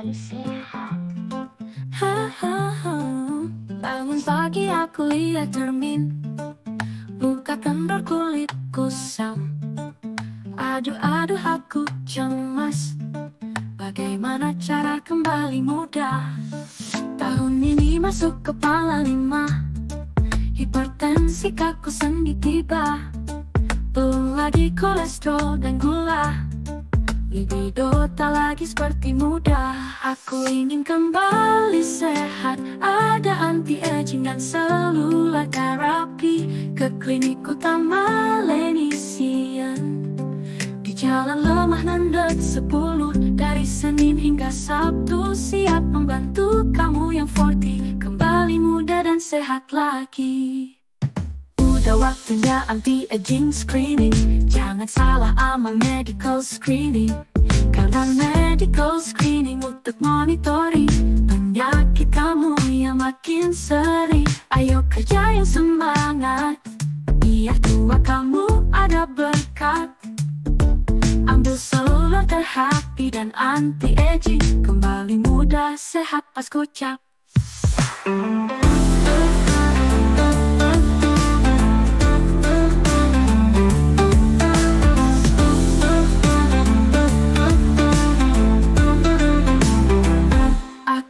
kembali sehat. Bangun pagi aku lihat cermin, muka kendor kulit kusam. Aduh aku cemas, bagaimana cara kembali muda? Tahun ini masuk kepala 5, hipertensi kaku sendi tiba. Belum lagi kolesterol dan gula, libido tak lagi seperti muda. Aku ingin kembali sehat, ada anti-aging dan seluler terapi. Ke klinik utama Lenisian di Jalan Lemah Nandet 10, dari Senin hingga Sabtu. Siap membantu kamu yang 40 kembali muda dan sehat lagi. Udah waktunya anti-aging screening, jangan salah sama medical screening. Karena medical screening untuk monitoring penyakit kamu yang makin sering. Ayo kerja yang semangat, biar tua kamu ada berkat. Ambil seluler terapi dan anti-aging, kembali muda sehat pas kocap.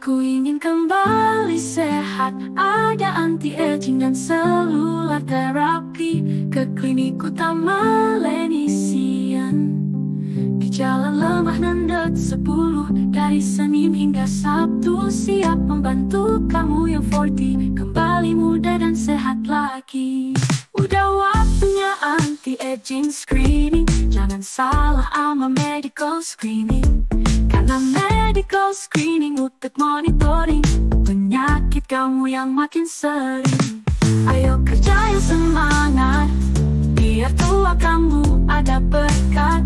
Aku ingin kembali sehat, ada anti-aging dan seluler terapi. Ke klinik utama Lenisian di Jalan Lemah Nandet 10, dari Senin hingga Sabtu. Siap membantu kamu yang 40 kembali muda dan sehat lagi. Udah waktunya anti-aging screening, jangan salah sama medical screening. Karena medical screening untuk monitoring penyakit kamu yang makin sering. Ayo kerja yang semangat, biar tua kamu ada berkat.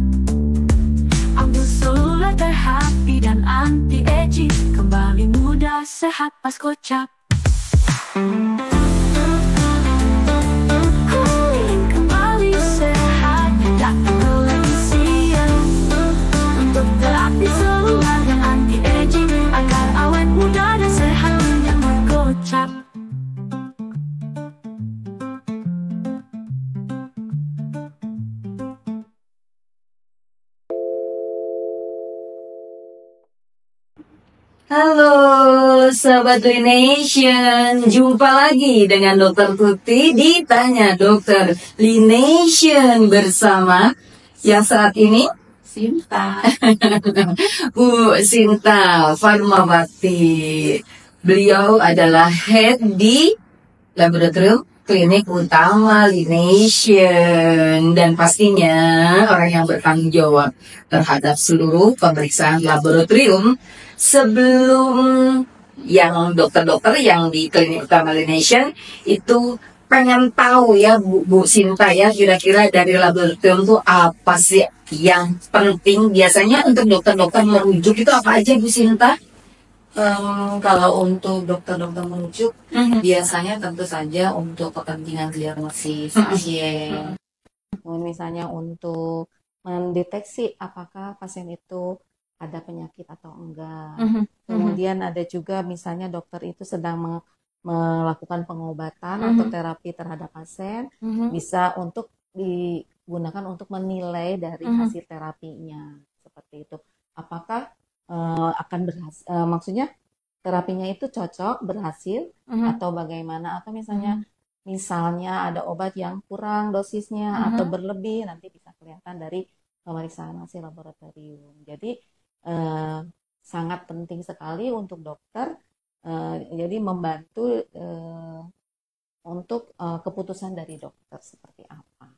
Ambil seluler terapi dan anti-aging, kembali muda sehat pas kocap. Kembali sehat, datang ke Lenisian untuk terapi seluler dan anti-aging, agar awet muda dan sehat yang berkocap. Halo Sobat Lination, jumpa lagi dengan Dokter Tuti di Tanya Dokter Lination bersama yang saat ini Sinta. Bu Sinta Farmawati. Beliau adalah head di Laboratorium Klinik Utama Lination, dan pastinya orang yang bertanggung jawab terhadap seluruh pemeriksaan laboratorium sebelum yang dokter-dokter yang di Klinik Utama Lination itu pengen tahu ya Bu Sinta ya, kira-kira dari laboratorium itu apa sih yang penting biasanya untuk dokter-dokter merujuk itu apa aja Bu Sinta? Kalau untuk dokter-dokter merujuk, biasanya tentu saja untuk kepentingan diagnosis pasien. Misalnya untuk mendeteksi apakah pasien itu ada penyakit atau enggak. Kemudian ada juga misalnya dokter itu sedang melakukan pengobatan atau terapi terhadap pasien, bisa untuk digunakan untuk menilai dari hasil terapinya. Seperti itu. Apakah akan berhasil, maksudnya terapinya itu cocok, berhasil, atau bagaimana, atau misalnya ada obat yang kurang dosisnya atau berlebih, nanti bisa kelihatan dari pemeriksaan hasil laboratorium. Jadi sangat penting sekali untuk dokter, jadi membantu untuk keputusan dari dokter seperti apa.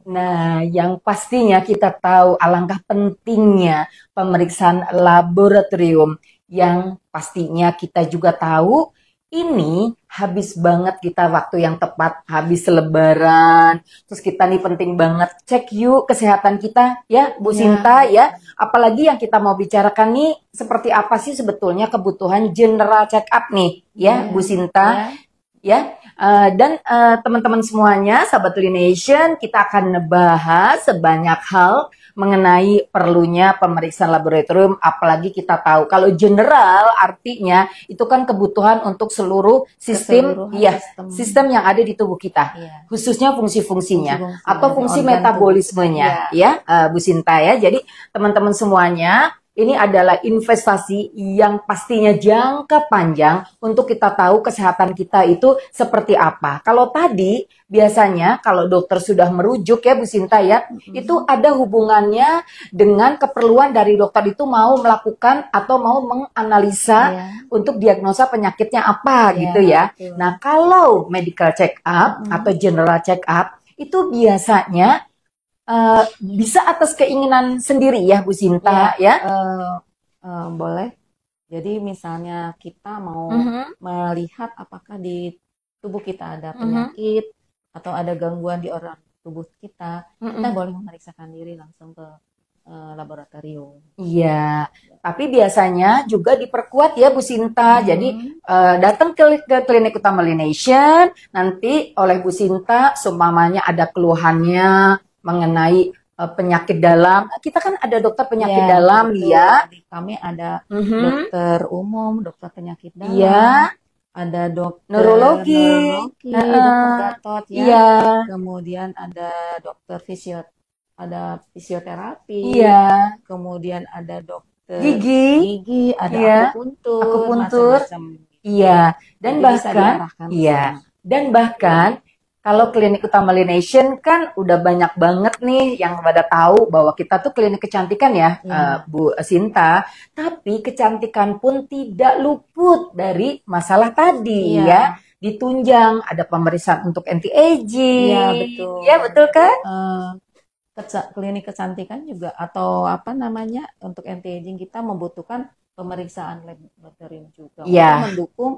Nah, yang pastinya kita tahu alangkah pentingnya pemeriksaan laboratorium, yang pastinya kita juga tahu ini habis banget kita waktu yang tepat, habis lebaran, terus kita nih penting banget cek yuk kesehatan kita ya Bu Sinta ya, apalagi yang kita mau bicarakan nih seperti apa sih sebetulnya kebutuhan general check up nih ya Bu Sinta ya. Dan teman-teman semuanya, Sahabat Lination, kita akan membahas sebanyak hal mengenai perlunya pemeriksaan laboratorium, apalagi kita tahu kalau general artinya itu kan kebutuhan untuk seluruh sistem, Keseluruhan sistem yang ada di tubuh kita, Iya. khususnya fungsi-fungsinya Fungsi-fungsi atau dari fungsi organ metabolismenya, tubuh. ya, Bu Sinta ya. Jadi teman-teman semuanya, ini adalah investasi yang pastinya jangka panjang untuk kita tahu kesehatan kita itu seperti apa. Kalau tadi biasanya kalau dokter sudah merujuk ya Bu Sinta ya, itu ada hubungannya dengan keperluan dari dokter itu mau melakukan atau mau menganalisa Iya. untuk diagnosa penyakitnya apa Iya, gitu ya. betul. Nah, kalau medical check up atau general check up itu biasanya bisa atas keinginan sendiri ya Bu Sinta ya. Boleh. Jadi misalnya kita mau melihat apakah di tubuh kita ada penyakit atau ada gangguan di organ tubuh kita, kita boleh memeriksakan diri langsung ke laboratorium. Iya, tapi biasanya juga diperkuat ya Bu Sinta. Jadi datang ke klinik utama Lination, nanti oleh Bu Sinta, seumpamanya ada keluhannya mengenai penyakit dalam. Kita kan ada dokter penyakit Ya, dalam betul. ya. Di kami ada dokter umum, dokter penyakit dalam, Iya, ada dokter neurologi. dokter Gatot ya. Iya, Kemudian ada dokter ada fisioterapi. iya. Kemudian ada dokter Gigi. ada Iya. akupuntur, Akupuntur. macam-macam. Iya, dan Jadi bisa bahkan diarahkan ke iya. sana. Dan bahkan kalau klinik utama Lination kan udah banyak banget nih yang pada tahu bahwa kita tuh klinik kecantikan ya, Bu Sinta. Tapi kecantikan pun tidak luput dari masalah tadi Iya. ya. Ditunjang ada pemeriksaan untuk anti-aging. Iya, betul. Ya, betul kan? Klinik kecantikan juga atau apa namanya untuk anti-aging kita membutuhkan pemeriksaan laboratorium juga Iya. untuk mendukung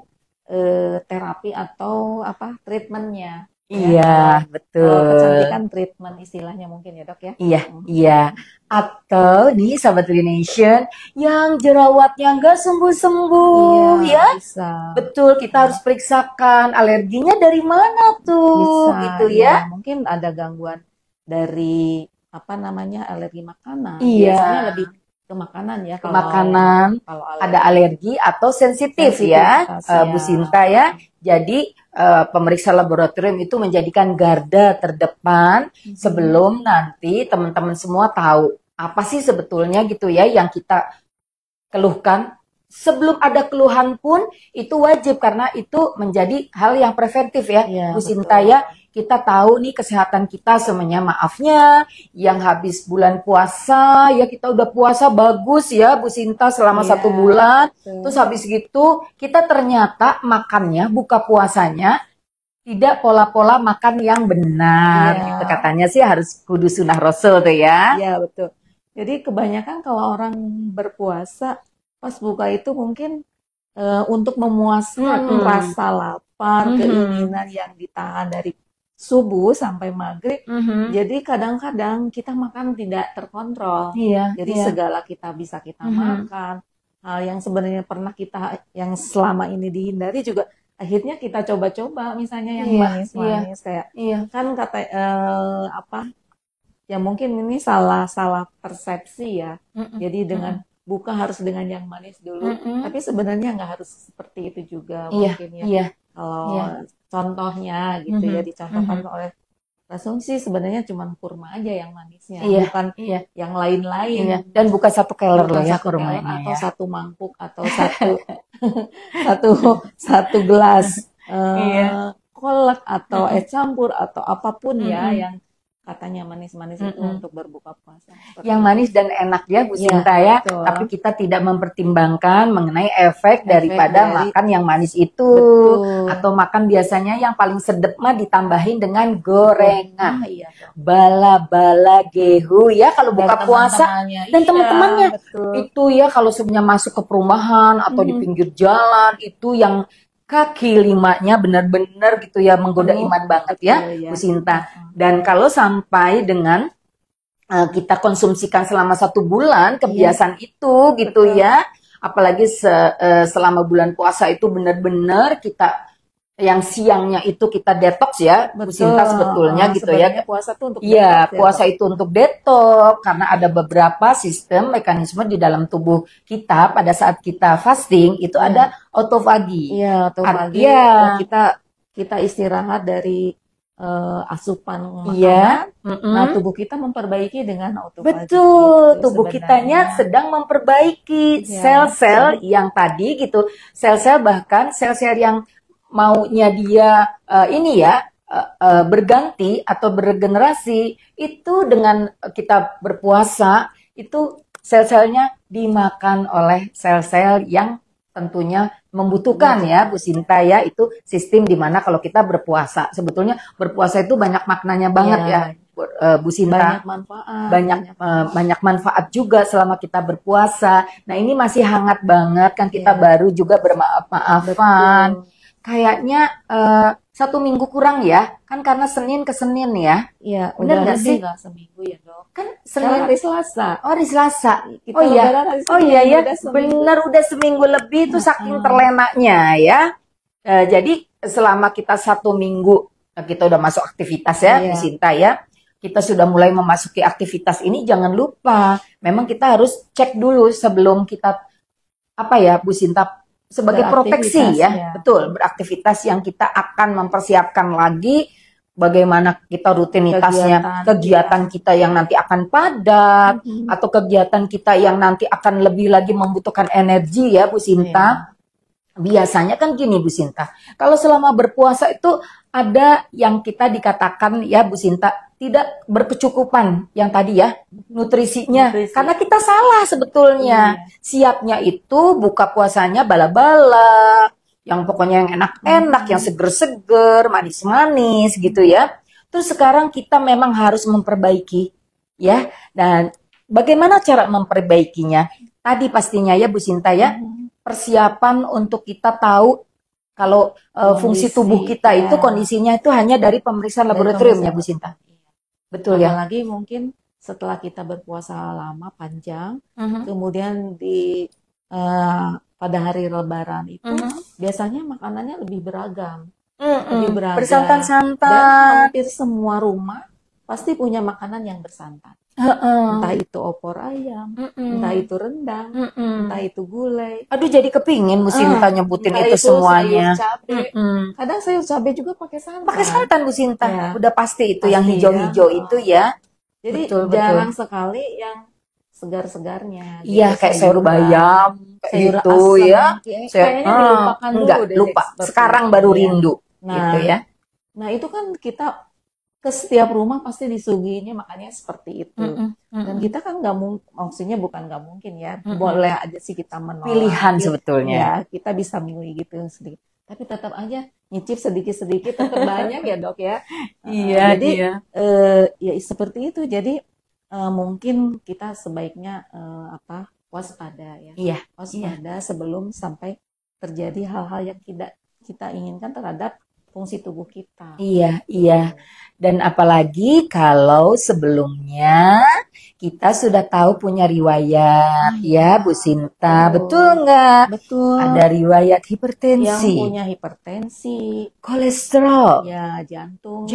terapi atau apa treatmentnya. Iya, betul. Kecantikan treatment istilahnya mungkin ya dok ya. Iya, iya. Atau nih sahabat Lination yang jerawatnya nggak sembuh-sembuh ya. Bisa. Betul, kita harus periksakan alerginya dari mana tuh, Bisa, gitu ya. ya. Mungkin ada gangguan dari apa namanya alergi makanan. Iya. Biasanya lebih ke makanan ya. Ke makanan, kalau ada alergi atau sensitif ya, Sensitivitas, ya. Bu Sinta ya. Jadi pemeriksa laboratorium itu menjadikan garda terdepan sebelum nanti teman-teman semua tahu apa sih sebetulnya gitu ya yang kita keluhkan. Sebelum ada keluhan pun itu wajib karena itu menjadi hal yang preventif ya, Iya, Bu betul. Sinta ya. Kita tahu nih kesehatan kita semuanya, maafnya yang habis bulan puasa ya, kita udah puasa bagus ya Bu Sinta selama Iya, 1 bulan. betul. Terus habis gitu kita ternyata makannya, buka puasanya tidak pola-pola makan yang benar. Iya. Gitu katanya sih harus kudu sunah Rasul tuh ya. Iya betul. Jadi kebanyakan kalau orang berpuasa pas buka itu mungkin untuk memuaskan rasa lapar, keinginan yang ditahan dari subuh sampai maghrib. Jadi kadang-kadang kita makan tidak terkontrol. Iya. Jadi iya. segala kita bisa kita makan. Hal yang sebenarnya pernah kita yang selama ini dihindari juga akhirnya kita coba-coba misalnya yang Iya, manis-manis kayak Iya. kan kata apa ya mungkin ini salah persepsi ya. Jadi dengan buka harus dengan yang manis dulu, tapi sebenarnya nggak harus seperti itu juga Iya, mungkin ya. iya. Kalau Iya. contohnya gitu ya dicontohkan oleh Rasul sih sebenarnya cuma kurma aja yang manisnya, Iya, bukan iya. yang lain-lain. Iya. Dan bukan 1 kelor loh Bukan ya satu galon kurmanya atau ya. 1 mangkuk atau satu gelas Iya. kolak atau es campur atau apapun ya yang katanya manis-manis itu untuk berbuka puasa. Seperti Yang manis dan enak ya Bu Iya, Sinta ya. betul. Tapi kita tidak mempertimbangkan mengenai efek daripada dari- makan yang manis itu. Betul. Atau makan biasanya yang paling sedep mah ditambahin dengan gorengan. Iya, dong. Bala-bala gehu ya kalau Dan buka puasa. teman-temannya. Dan Iya, teman-temannya. betul. Itu ya kalau sebenarnya masuk ke perumahan atau di pinggir jalan itu yang kaki 5-nya benar-benar gitu ya menggoda Penuh. iman banget ya Betul, ya. Bu Sinta. Dan kalau sampai dengan kita konsumsikan selama 1 bulan kebiasaan itu gitu Betul. ya, apalagi selama bulan puasa itu benar-benar kita yang siangnya itu kita detox ya, Bu Sinta sebetulnya gitu ya. Sebenarnya puasa tuh untuk Iya, detox ya, puasa Dok. itu untuk detox karena ada beberapa sistem mekanisme di dalam tubuh kita pada saat kita fasting itu ada autofagi. Iya, atau pagi Iya. kita istirahat dari asupan Iya. makanan. Nah, tubuh kita memperbaiki dengan autofagi. Betul, gitu tubuh sebenarnya. kitanya sedang memperbaiki Iya. sel-sel yang tadi gitu, sel-sel bahkan sel-sel yang maunya dia berganti atau beregenerasi itu dengan kita berpuasa itu sel-selnya dimakan oleh sel-sel yang tentunya membutuhkan ya Bu Sinta ya, itu sistem dimana kalau kita berpuasa sebetulnya berpuasa itu banyak maknanya banget Iya. ya Bu Sinta. Banyak manfaat. Banyak manfaat juga selama kita berpuasa. Nah ini masih hangat banget kan kita Iya. baru juga bermaaf-maafan. Betul. Kayaknya 1 minggu kurang ya, kan karena Senin ke Senin ya. Iya, Bener udah nggak lebih sih? nggak seminggu ya, Dok. Kan Sekarang Senin, hari Selasa. oh hari Selasa. Kita Oh iya, lebaran hari oh Senin, iya ya, udah seminggu. bener udah seminggu lebih itu saking terlenaknya ya. Jadi selama kita 1 minggu kita udah masuk aktivitas ya, Iya. Bu Sinta ya. Kita sudah mulai memasuki aktivitas ini, jangan lupa, memang kita harus cek dulu sebelum kita Bu Sinta sebagai proteksi Beraktivitas, ya, ya. betul beraktivitas yang kita akan mempersiapkan lagi bagaimana kita rutinitasnya, kegiatan kita yang nanti akan padat atau kegiatan kita yang nanti akan lebih lagi membutuhkan energi ya Bu Sinta. Biasanya kan gini Bu Sinta, kalau selama berpuasa itu ada yang kita dikatakan ya Bu Sinta tidak berkecukupan yang tadi ya nutrisinya. Nutrisi. Karena kita salah sebetulnya. Siapnya itu buka puasanya bala-bala, yang pokoknya yang enak-enak, yang seger-seger, manis-manis gitu ya. Terus sekarang kita memang harus memperbaiki ya. Dan bagaimana cara memperbaikinya? Tadi pastinya ya Bu Sinta ya, persiapan untuk kita tahu kalau fungsi tubuh kita itu kondisinya itu hanya dari pemeriksaan laboratorium ya Bu Sinta. Betul ya. Apalagi mungkin setelah kita berpuasa lama panjang, kemudian pada hari Lebaran itu biasanya makanannya lebih beragam, lebih beragam. Dan Bersantan-santan. hampir semua rumah pasti punya makanan yang bersantan. Entah itu opor ayam, entah itu rendang, entah itu gulai. Aduh jadi kepingin Bu Sinta nyebutin Entah itu semuanya. sayur cabe. Kadang sayur cabe juga pakai santan. Pakai santan Bu Sinta. Ya. Udah pasti itu Pasti yang hijau-hijau ya. itu ya. Jadi Betul, jarang sekali yang segar-segarnya. Iya Gitu, kayak sayur bayam kayak sayur gitu asem. ya. Kayaknya dilupakan dulu Enggak, deh lupa. seperti Sekarang itu, baru ya. rindu Nah, gitu ya. Nah itu kan kita ke setiap rumah pasti disuguhinya makannya seperti itu. Dan kita kan nggak mungkin, maksudnya bukan nggak mungkin ya, boleh aja sih kita menolak. Pilihan sebetulnya. Ya, kita bisa milih gitu sedikit. Tapi tetap aja nyicip sedikit-sedikit tetap banyak ya Dok ya. Jadi ya seperti itu. Jadi mungkin kita sebaiknya waspada ya. Iya. Waspada sebelum sampai terjadi hal-hal yang tidak kita inginkan terhadap fungsi tubuh kita. Iya. Dan apalagi kalau sebelumnya kita sudah tahu punya riwayat ya Bu Sinta, betul nggak? Betul. Ada riwayat Yang hipertensi, punya hipertensi, kolesterol, ya jantung,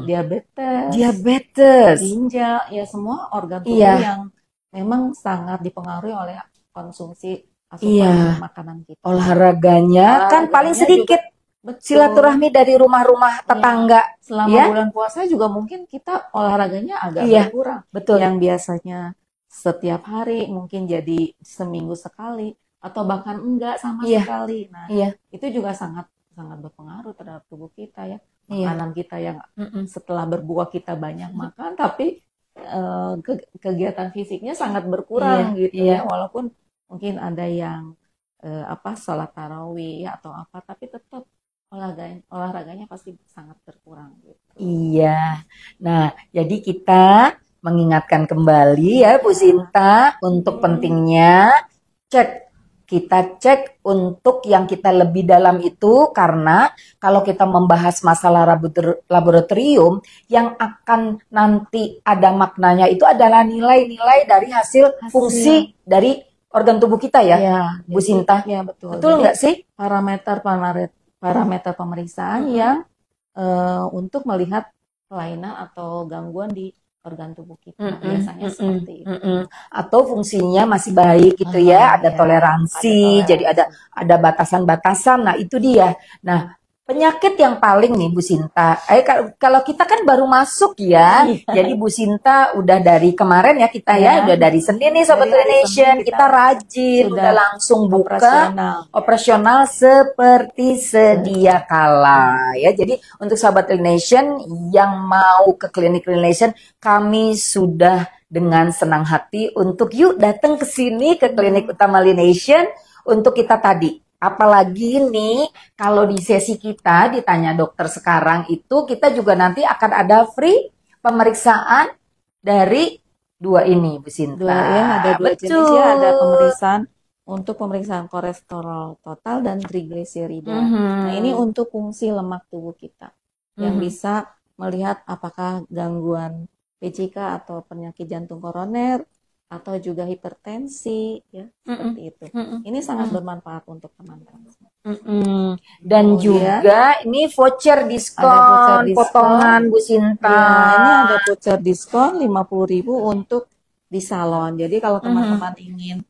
diabetes, ginjal, ya semua organ tubuh Iya. yang memang sangat dipengaruhi oleh konsumsi Iya. asupan makanan kita. olahraganya kan paling sedikit. Betul. Silaturahmi dari rumah-rumah tetangga. Selama ya. bulan puasa juga mungkin kita olahraganya agak Iya. berkurang. Betul. Yang biasanya setiap hari mungkin jadi seminggu sekali atau bahkan enggak sama Iya. sekali. Nah, Iya. itu juga sangat berpengaruh terhadap tubuh kita ya. Iya. Makanan kita yang setelah berbuah kita banyak makan, tapi kegiatan fisiknya sangat berkurang gitu ya. Walaupun mungkin ada yang sholat tarawih atau apa, tapi tetap olahraganya pasti sangat berkurang gitu. Iya. Nah, jadi kita mengingatkan kembali ya Bu Sinta untuk pentingnya kita cek untuk yang kita lebih dalam itu, karena kalau kita membahas masalah laboratorium yang akan nanti ada maknanya itu adalah nilai-nilai dari hasil fungsi dari organ tubuh kita ya, Bu Sinta. Ya betul. Betul nggak sih? parameter pemeriksaan yang untuk melihat kelainan atau gangguan di organ tubuh kita. Biasanya seperti itu. Atau fungsinya masih baik gitu ya, ada Ya, toleransi, ada jadi ada batasan-batasan. Nah, itu dia. Nah, penyakit yang paling nih Bu Sinta, kalau kita kan baru masuk ya, jadi Bu Sinta udah dari kemarin ya kita ya, udah dari Senin nih Sobat Dari hari Nation, Senin kita rajin, sudah udah langsung buka operasional. operasional seperti sedia kala ya. Jadi untuk Sobat Nation yang mau ke klinik Nation, kami sudah dengan senang hati untuk yuk datang ke sini ke klinik utama Nation untuk kita tadi. Apalagi nih kalau di sesi kita ditanya dokter sekarang itu kita juga nanti akan ada free pemeriksaan dari dua ini Bu Sinta. Ada dua jenis Betul. ya, ada pemeriksaan kolesterol total dan trigliserida. Nah, ini untuk fungsi lemak tubuh kita yang bisa melihat apakah gangguan PCK atau penyakit jantung koroner atau juga hipertensi ya, seperti itu. Ini sangat bermanfaat untuk teman-teman. Dan juga ini voucher diskon, potongan Bu Sinta. Ya, ini ada voucher diskon 50.000 untuk di salon. Jadi kalau teman-teman ingin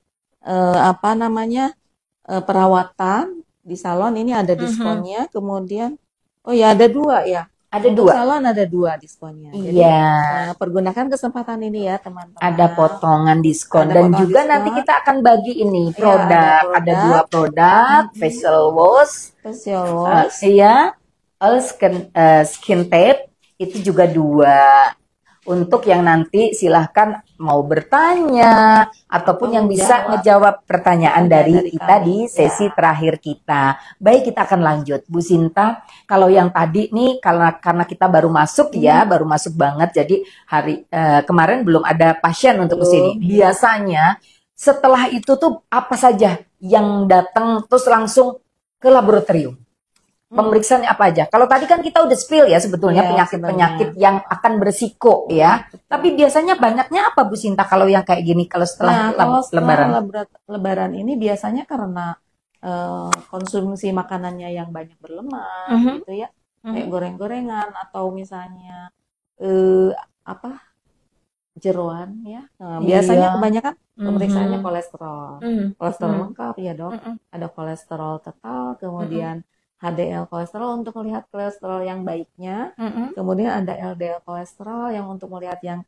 perawatan di salon, ini ada diskonnya. Kemudian ada dua ya. Ada Untuk dua. salon ada dua diskonnya. Jadi Iya. pergunakan kesempatan ini ya teman-teman. Ada potongan diskon Ada dan potongan juga diskon. nanti kita akan bagi ini Iya, produk. ada Ada dua produk, facial wash, facial wash. iya, skin tape itu juga dua. Untuk yang nanti silahkan mau bertanya ataupun yang bisa ngejawab pertanyaan dari kita di sesi terakhir kita. Baik, kita akan lanjut Bu Sinta. Kalau yang tadi nih karena kita baru masuk ya, baru masuk banget. Jadi kemarin belum ada pasien untuk kesini. Biasanya setelah itu tuh apa saja yang datang terus langsung ke laboratorium? Pemeriksaannya apa aja? Kalau tadi kan kita udah spill ya sebetulnya Ya, penyakit-penyakit yang akan beresiko ya. Tapi biasanya banyaknya apa Bu Sinta kalau yang kayak gini kalau setelah lebaran? Lebaran ini biasanya karena konsumsi makanannya yang banyak berlemak gitu ya. Kayak goreng-gorengan atau misalnya jeroan ya. Nah, biasanya kebanyakan pemeriksaannya kolesterol. Kolesterol lengkap ya, Dok. Ada kolesterol total, kemudian HDL kolesterol untuk melihat kolesterol yang baiknya, kemudian ada LDL kolesterol yang untuk melihat yang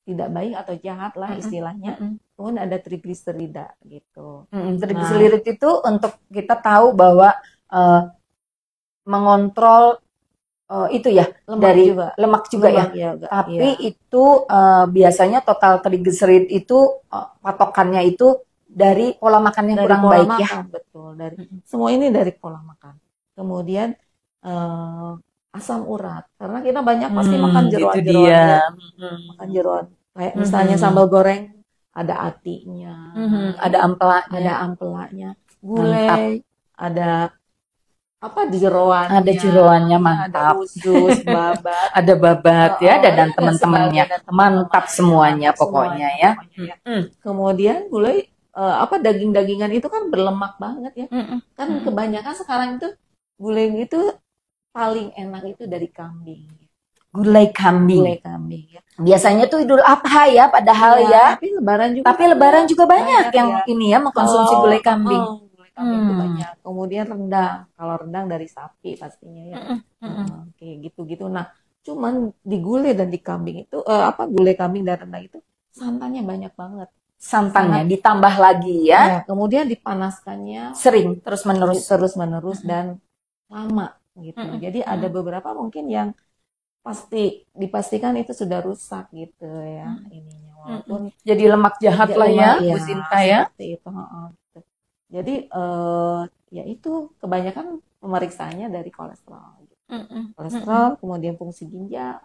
tidak baik atau jahat lah istilahnya, kemudian ada trigliserida gitu. Trigliserid itu untuk kita tahu bahwa mengontrol itu ya lemak juga ya. Tapi itu biasanya total trigliserid itu patokannya itu dari pola makan yang kurang baik ya. Betul, semua ini dari pola makan. Kemudian asam urat, karena kita banyak pasti makan jeroan-jeroan ya. Makan jeroan kayak misalnya sambal goreng ada atinya, ada ampelanya, gulai, ada jeroannya, ada jeroannya, mantap. Ada usus, babat, ada babat ya, dan teman-temannya mantap semuanya pokoknya ya. Kemudian gulai daging-dagingan itu kan berlemak banget ya. Kan kebanyakan sekarang itu gulai itu paling enak itu dari kambing. Gulai kambing Ya. Biasanya tuh Idul Adha ya padahal ya. Tapi lebaran juga banyak yang ini ya mengkonsumsi gulai kambing. Gulai kambing itu banyak. Kemudian rendang. Kalau rendang dari sapi pastinya ya. Kayak gitu-gitu. Nah, cuman di gulai dan di kambing itu gulai kambing dan rendang itu santannya banyak banget. Santannya ditambah lagi ya. Kemudian dipanaskannya sering terus-menerus dan lama gitu. Jadi ada beberapa mungkin yang dipastikan itu sudah rusak gitu ya ininya, walaupun jadi lemak jahat lah ya Bu Sinta ya. Seperti itu. Jadi ya itu kebanyakan pemeriksaannya dari kolesterol. Kolesterol, kemudian fungsi ginjal.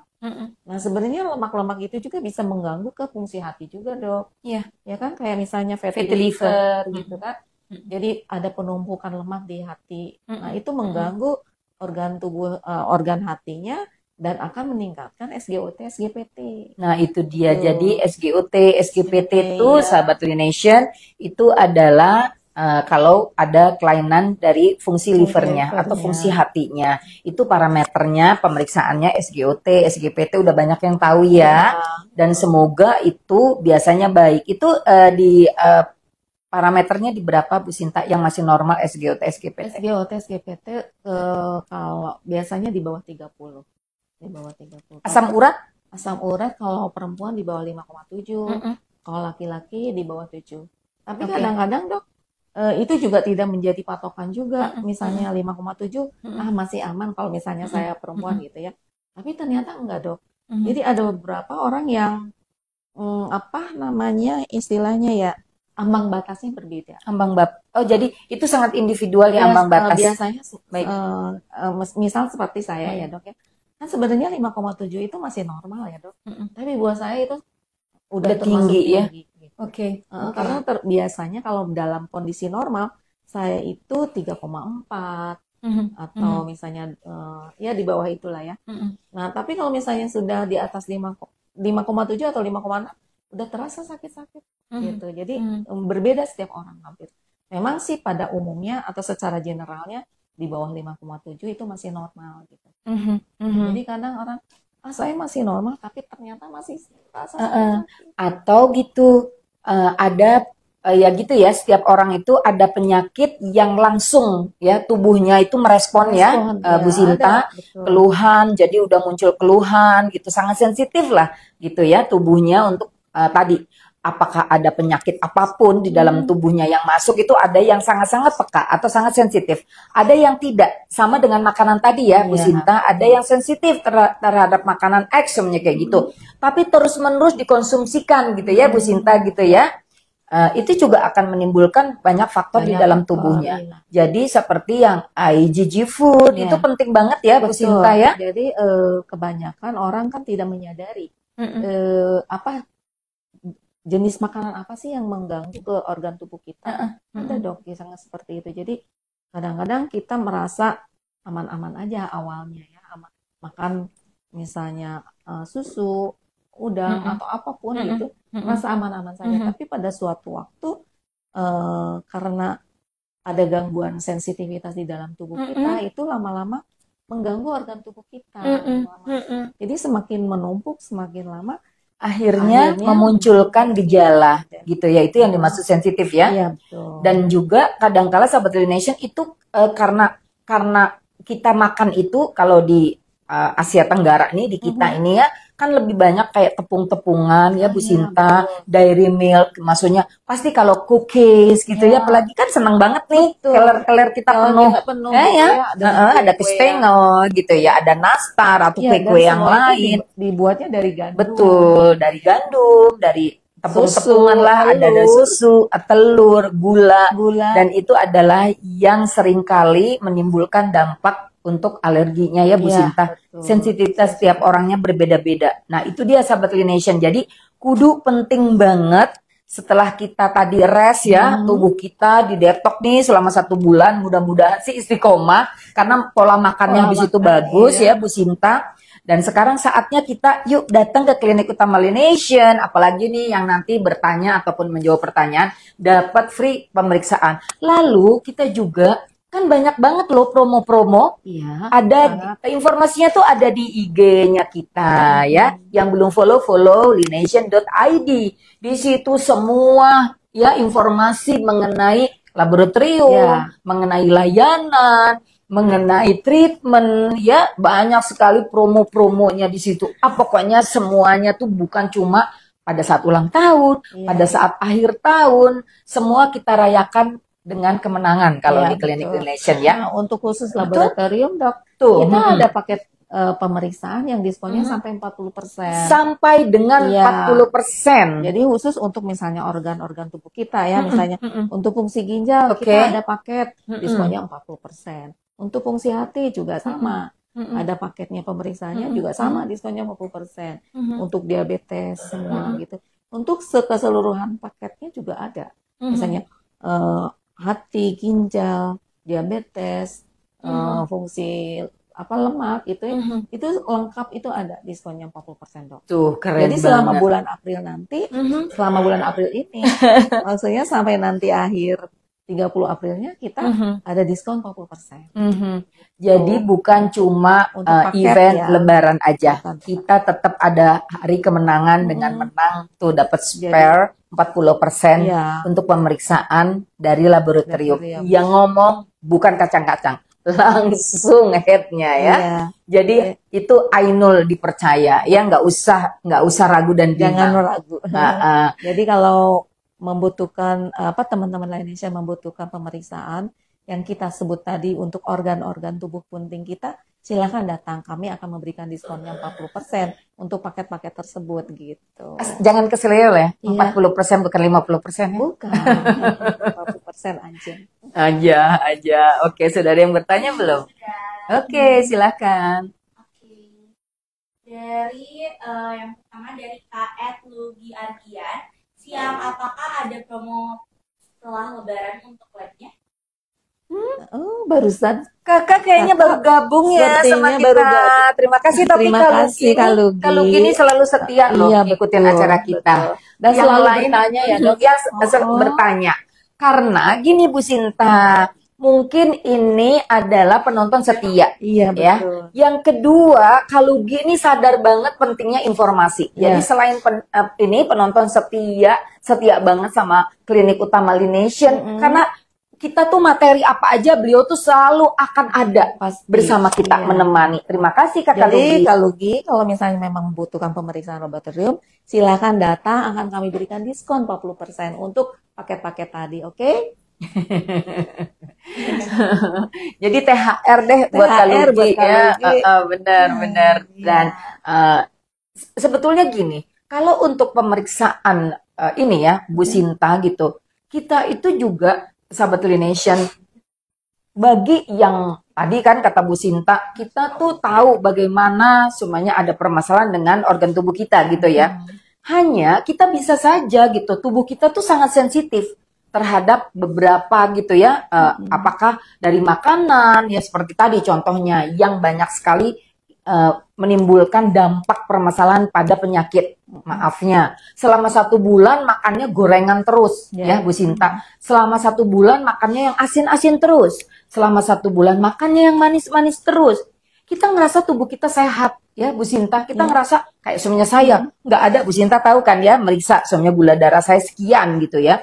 Nah, sebenarnya lemak-lemak itu juga bisa mengganggu ke fungsi hati juga, Dok. Iya. Ya kan, kayak misalnya fatty liver gitu kan. Jadi ada penumpukan lemak di hati. Nah, itu mengganggu organ tubuh, organ hatinya dan akan meningkatkan SGOT, SGPT. Nah, itu dia. Jadi SGOT, SGPT itu sahabat Nation itu adalah kalau ada kelainan dari fungsi livernya livernya. atau fungsi hatinya. Itu parameternya, pemeriksaannya SGOT, SGPT udah banyak yang tahu ya. Dan semoga itu biasanya baik. Itu di parameternya di berapa Bu Sinta yang masih normal SGOT, SGPT? SGOT, SGPT kalau biasanya di bawah 30. Di bawah 30. Asam urat? Asam urat kalau perempuan di bawah 5,7. Kalau laki-laki di bawah 7. Tapi Oke. kadang-kadang dok, itu juga tidak menjadi patokan juga. Misalnya 5,7, masih aman kalau misalnya saya perempuan gitu ya. Tapi ternyata enggak dok. Jadi ada beberapa orang yang apa namanya istilahnya ya, ambang batasnya berbeda. Oh, jadi itu sangat individual ya ambang batas. Biasanya Baik. misal seperti saya ya dok ya. Kan sebenarnya 5,7 itu masih normal ya dok. Tapi buat saya itu udah termasuk tinggi ya. gitu. Oke. Karena biasanya kalau dalam kondisi normal saya itu 3,4 atau misalnya ya di bawah itulah ya. Nah, tapi kalau misalnya sudah di atas 5,7 atau 5,6 udah terasa sakit-sakit gitu. Jadi berbeda setiap orang hampir. Memang sih pada umumnya atau secara generalnya di bawah 5,7 itu masih normal gitu. Jadi kadang orang saya masih normal tapi ternyata masih rasa sakit. Atau gitu ada ya gitu ya, setiap orang itu ada penyakit yang langsung ya tubuhnya itu merespon ya, Bu Sinta, keluhan, jadi udah muncul keluhan gitu, sangat sensitif lah gitu ya tubuhnya untuk tadi apakah ada penyakit apapun di dalam tubuhnya yang masuk, itu ada yang sangat-sangat peka atau sangat sensitif, ada yang tidak, sama dengan makanan tadi ya Bu Sinta, ada yang sensitif terhadap makanan X semuanya kayak gitu, tapi terus-menerus dikonsumsikan gitu ya Bu Sinta gitu ya. Itu juga akan menimbulkan banyak faktor di dalam tubuhnya. Jadi seperti yang IgG food itu penting banget ya Bu Sinta ya. Jadi kebanyakan orang kan tidak menyadari apa jenis makanan apa sih yang mengganggu ke organ tubuh kita. Ada dok sangat seperti itu. Jadi kadang-kadang kita merasa aman-aman aja awalnya ya, makan misalnya susu, udang atau apapun gitu, merasa aman-aman saja. Tapi pada suatu waktu karena ada gangguan sensitivitas di dalam tubuh kita, itu lama-lama mengganggu organ tubuh kita. Jadi semakin menumpuk, semakin lama akhirnya memunculkan gejala gitu ya, itu yang dimaksud sensitif ya. Iya, betul. Dan juga kadangkala sahabat Nation itu karena kita makan itu kalau di Asia Tenggara nih, di kita ini ya kan lebih banyak kayak tepung-tepungan ya Bu Sinta, dairy milk, maksudnya pasti kalau cookies gitu ya, apalagi kan seneng banget nih keler-keler kita penuh ya, ada kastengel gitu ya, ada nastar atau kue-kue yang lain, dibuatnya dari gandum. Betul, dari gandum, dari tepung-tepungan lah, ada susu, telur, gula, dan itu adalah yang seringkali menimbulkan dampak untuk alerginya ya Bu Sinta. Sensitivitas setiap orangnya berbeda-beda. Nah itu dia sahabat Nation. Jadi kudu penting banget setelah kita tadi rest ya, tubuh kita di detox nih selama 1 bulan. Mudah-mudahan sih istiqomah karena pola makannya habis itu bagus ya Bu Sinta. Dan sekarang saatnya kita yuk datang ke Klinik Utama Nation, apalagi nih yang nanti bertanya ataupun menjawab pertanyaan dapat free pemeriksaan. Lalu kita juga kan banyak banget loh promo-promo. Iya. Ada informasinya tuh ada di IG-nya kita ya. Yang belum follow lination.id. Di situ semua ya informasi mengenai laboratorium, mengenai layanan, mengenai treatment ya, banyak sekali promo-promonya di situ. Pokoknya semuanya tuh bukan cuma pada saat ulang tahun, pada saat akhir tahun, semua kita rayakan dengan kemenangan kalau di Klinik Nation ya. Nah, untuk khusus laboratorium dok, kita ada paket pemeriksaan yang diskonnya sampai 40%. Sampai dengan 40%. Jadi khusus untuk misalnya organ-organ tubuh kita ya, misalnya untuk fungsi ginjal kita ada paket diskonnya 40%. Untuk fungsi hati juga sama. Ada paketnya pemeriksaannya juga sama diskonnya 40%. Untuk diabetes semua gitu. Untuk keseluruhan paketnya juga ada. Misalnya hati, ginjal, diabetes, fungsi lemak itu lengkap, itu ada diskonnya 40% dok. Tuh keren. Jadi selama bulan April nanti, selama bulan April ini, maksudnya sampai nanti akhir 31 30 Aprilnya kita ada diskon 40%. Jadi bukan cuma Untuk paket event ya. Lebaran aja. Bukan. Kita tetap ada hari kemenangan dengan menang tuh dapat spare 40% Iya. untuk pemeriksaan dari laboratorium. Laboratorium. Yang ngomong bukan kacang-kacang, langsung headnya ya. Iya. Jadi itu Ainul dipercaya ya, nggak usah ragu dan Jangan bimbang. ragu. Nah, Jadi kalau membutuhkan teman-teman Indonesia membutuhkan pemeriksaan yang kita sebut tadi untuk organ-organ tubuh penting kita, silakan datang. Kami akan memberikan diskonnya 40% untuk paket-paket tersebut gitu. jangan keseleo ya, Iya. 40% bukan 50% ya. Bukan 40% aja. Aja. Oke, saudara yang bertanya belum? Oke, silakan. Oke. Dari yang pertama dari Kak Lugi Ardian, siang apakah ada promo setelah Lebaran untuk labnya? Oh, barusan Kakak kayaknya baru gabung ya sama sepertinya kita. baru gabung. Terima kasih tapi Terima Kak kasih, Lugi. Kak Lugi. Kak Lugi ini selalu setia loh Iya, ngikutin betul, acara kita. betul. Dan Yang selalu lain bertanya ya, Dok. ya Oh. bertanya. Karena gini Bu Sinta, mungkin ini adalah penonton setia. Iya, Ya. betul. Yang kedua, Kak Lugi ini sadar banget pentingnya informasi. Jadi Iya. selain ini penonton setia banget sama Klinik Utama Lination karena kita tuh materi apa aja beliau tuh selalu akan ada Pasti. bersama kita Iya. menemani. Terima kasih Kak Jadi Lugi. Kak Lugi, kalau misalnya memang membutuhkan pemeriksaan laboratorium, silakan datang, akan kami berikan diskon 40% untuk paket-paket tadi, oke? Jadi THR deh buat Kak THR Lugi buat Kak ya. Lugi. Benar. Iya. Dan sebetulnya gini, kalau untuk pemeriksaan ini ya Bu Sinta gitu, kita itu juga sahabat Lination, bagi yang tadi kan kata Bu Sinta, kita tuh tahu bagaimana semuanya ada permasalahan dengan organ tubuh kita gitu ya. Hanya kita bisa saja gitu, tubuh kita tuh sangat sensitif terhadap beberapa gitu ya, apakah dari makanan ya seperti tadi contohnya yang banyak sekali menimbulkan dampak permasalahan pada penyakit. Maafnya, selama 1 bulan makannya gorengan terus ya Bu Sinta. Selama 1 bulan makannya yang asin-asin terus. Selama 1 bulan makannya yang manis-manis terus. Kita ngerasa tubuh kita sehat ya Bu Sinta. Kita ngerasa kayak suaminya saya nggak ada, Bu Sinta tahu kan ya, meriksa suaminya gula darah saya sekian gitu ya.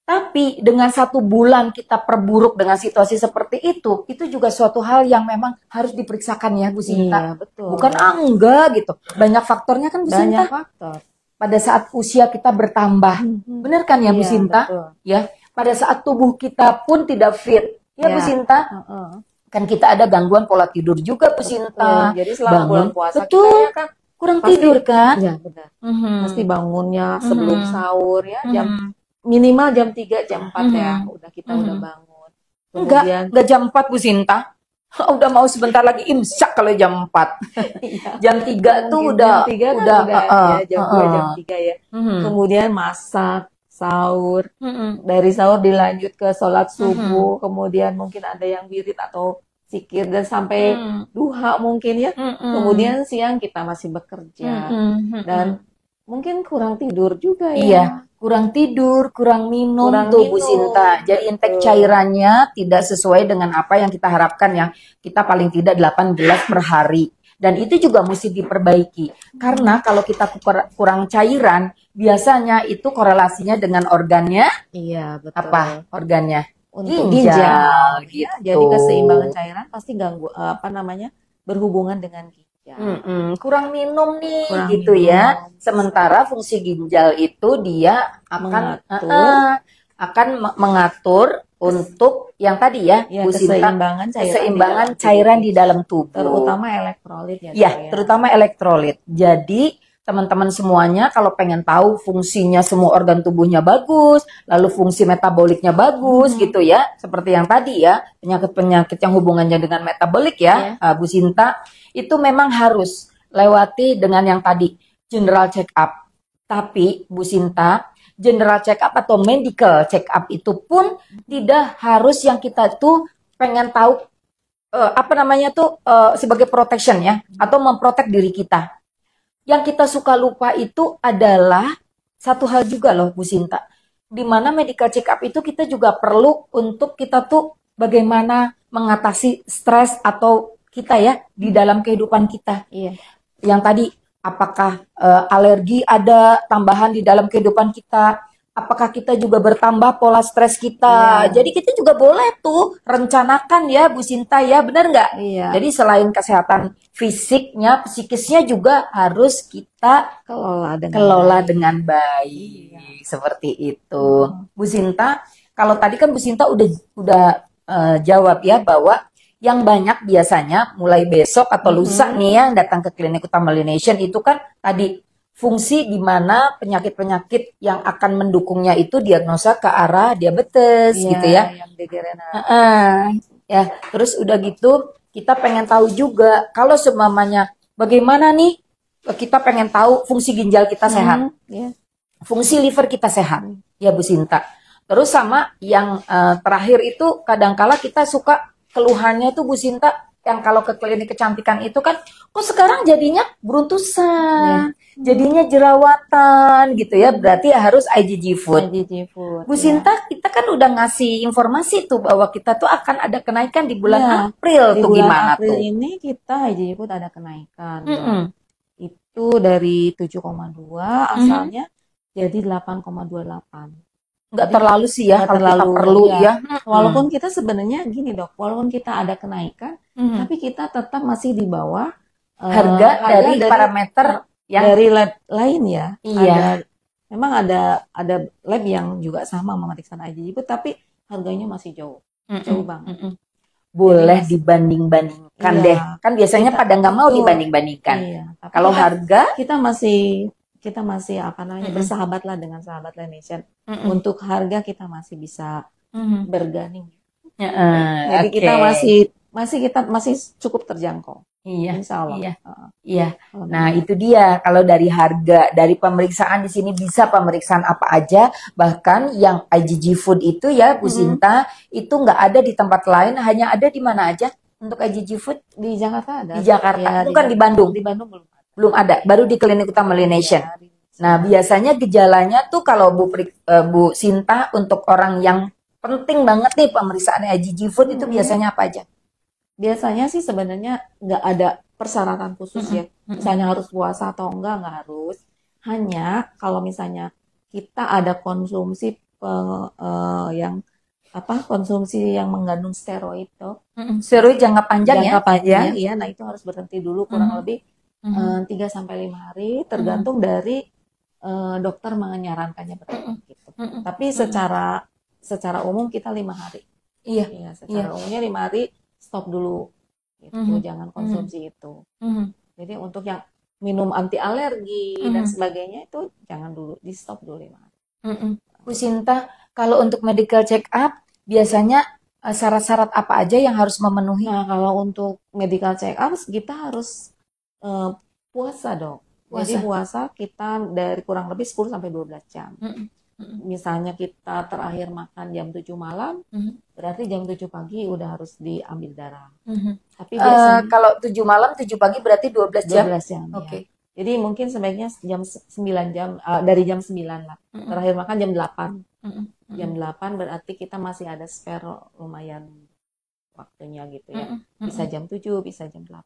Tapi dengan 1 bulan kita perburuk dengan situasi seperti itu juga suatu hal yang memang harus diperiksakan ya Bu Sinta. Iya, betul. Bukan enggak gitu. Banyak faktornya kan Bu Banyak Sinta. faktor. Pada saat usia kita bertambah. Benar kan ya Bu Iya, Sinta? betul. Ya. Pada saat tubuh kita pun tidak fit. Ya Bu Iya. Sinta. Heeh. Kan kita ada gangguan pola tidur juga Bu Sinta. Jadi selama bulan puasa Betul. kita ya kan Kurang pasti- tidur kan? Iya, benar. Mhm. Pasti bangunnya sebelum Mhm. sahur ya, jam Mhm. minimal jam 3, jam 4 ya, udah kita udah bangun. Kemudian Enggak jam 4 Bu Sinta. Udah mau sebentar lagi imsak kalau jam 4. iya, Jam 3 tuh mungkin udah jam 3 kan udah ya, jam 2, jam 3 ya. Mhm. Kemudian masak, sahur, Mhm. dari sahur dilanjut ke sholat subuh, kemudian mungkin ada yang wirid atau zikir dan sampai duha mungkin ya. Kemudian siang kita masih bekerja dan mungkin kurang tidur juga ya. Iya, kurang tidur, kurang minum Kurang tuh Bu minum, Sinta. Jadi intake cairannya tidak sesuai dengan apa yang kita harapkan ya. Kita paling tidak 8 gelas per hari. Dan itu juga mesti diperbaiki. Karena kalau kita kurang cairan, biasanya itu korelasinya dengan organnya Iya, betul. apa? Organnya Untuk ginjal, ginjal, gitu. ya. Jadi keseimbangan cairan pasti ganggu berhubungan dengan ginjal. Kurang minum nih Kurang gitu minum. ya. Sementara fungsi ginjal itu dia akan mengatur untuk yang tadi ya, Ya, Bu Sinta, keseimbangan cairan, keseimbangan di dalam cairan tubuh di dalam tubuh. terutama elektrolit ya. Ya, Dok, ya. terutama elektrolit. Jadi teman-teman semuanya kalau pengen tahu fungsinya semua organ tubuhnya bagus, lalu fungsi metaboliknya bagus gitu ya, seperti yang tadi ya, penyakit-penyakit yang hubungannya dengan metabolik ya, Bu Sinta, itu memang harus lewati dengan yang tadi, general check up. Tapi Bu Sinta, general check up atau medical check up itu pun tidak harus yang kita tuh pengen tahu sebagai protection ya, atau memprotek diri kita. Yang kita suka lupa itu adalah satu hal juga loh Bu Sinta. di mana medical check up itu kita juga perlu untuk kita tuh bagaimana mengatasi stres atau kita ya di dalam kehidupan kita. Iya. Yang tadi apakah alergi ada tambahan di dalam kehidupan kita? Apakah kita juga bertambah pola stres kita? Iya. Jadi kita juga boleh tuh rencanakan ya Bu Sinta ya, benar nggak? Iya. Jadi selain kesehatan fisiknya, psikisnya juga harus kita kelola dengan baik. Seperti itu. Bu Sinta, kalau tadi kan Bu Sinta udah jawab ya bahwa yang banyak biasanya mulai besok atau lusa nih ya datang ke klinik utama Melination itu kan tadi fungsi di mana penyakit-penyakit yang akan mendukungnya itu diagnosa ke arah diabetes gitu ya. Yang degeneratif. Ya, terus udah gitu kita pengen tahu juga kalau seumpamanya bagaimana nih kita pengen tahu fungsi ginjal kita sehat. Fungsi liver kita sehat. Ya Bu Sinta. Terus sama yang terakhir itu kadangkala kita suka keluhannya itu Bu Sinta yang kalau ke klinik kecantikan itu kan kok sekarang jadinya beruntusan, jadinya jerawatan gitu ya. Berarti harus IgG food. Bu Sinta, kita kan udah ngasih informasi tuh bahwa kita tuh akan ada kenaikan di bulan April Di tuh bulan gimana April tuh? ini kita IgG food ada kenaikan. Itu dari 7,2 asalnya jadi 8,28. Nggak terlalu sih ya kalau kita perlu ya. Walaupun kita sebenarnya gini Dok, walaupun kita ada kenaikan, tapi kita tetap masih di bawah harga dari parameter yang dari lab lain ya. Iya. Memang ada lab yang juga sama memeriksa IgG food, tapi harganya masih jauh banget. boleh dibanding-bandingkan Iya. deh. Kan biasanya pada nggak mau Betul. dibanding-bandingkan. Iya. Tapi Kalau kan harga, kita masih apa namanya bersahabat lah dengan sahabat Laination. Untuk harga kita masih bisa berganding. Jadi kita masih cukup terjangkau. Iya, Insya Allah. iya. Iya. Nah, itu dia. Kalau dari harga, dari pemeriksaan di sini bisa pemeriksaan apa aja. Bahkan yang IgG food itu ya, Bu Sinta, itu nggak ada di tempat lain, hanya ada di mana aja untuk IgG food? Di Jakarta ada. Di Jakarta, Ya, bukan di Bandung. Di Bandung belum ada. Belum ada, baru di klinik utama Melination. Ya, Nah, biasanya gejalanya tuh kalau Bu Sinta untuk orang yang penting banget nih pemeriksaan IgG food itu biasanya apa aja? biasanya sih sebenarnya nggak ada persyaratan khusus ya. Misalnya harus puasa atau nggak harus. Hanya kalau misalnya kita ada konsumsi konsumsi yang mengandung steroid tuh. Steroid jangka panjang Jangka ya? panjang, iya. Nah itu harus berhenti dulu kurang lebih 3-5 hari, tergantung dari dokter menyarankannya berapa gitu. Tapi secara umum kita 5 hari. Iya. Iya, secara umumnya 5 hari stop dulu, gitu. Jangan konsumsi itu. Jadi untuk yang minum anti alergi dan sebagainya itu jangan dulu, di stop dulu 5 hari. Bu Sinta, kalau untuk medical check up biasanya syarat-syarat apa aja yang harus memenuhi? Nah kalau untuk medical check up kita harus puasa dong. Jadi puasa kita dari kurang lebih 10 sampai 12 jam. Misalnya kita terakhir makan jam 7 malam, berarti jam 7 pagi udah harus diambil darah. Tapi biasanya Kalau 7 malam, 7 pagi berarti 12 jam? 12 jam. Oke. Ya. Jadi mungkin sebaiknya jam 9 jam, dari jam 9 lah. Terakhir makan jam 8. Jam 8 berarti kita masih ada spare lumayan waktunya gitu ya. Bisa jam 7, bisa jam 8.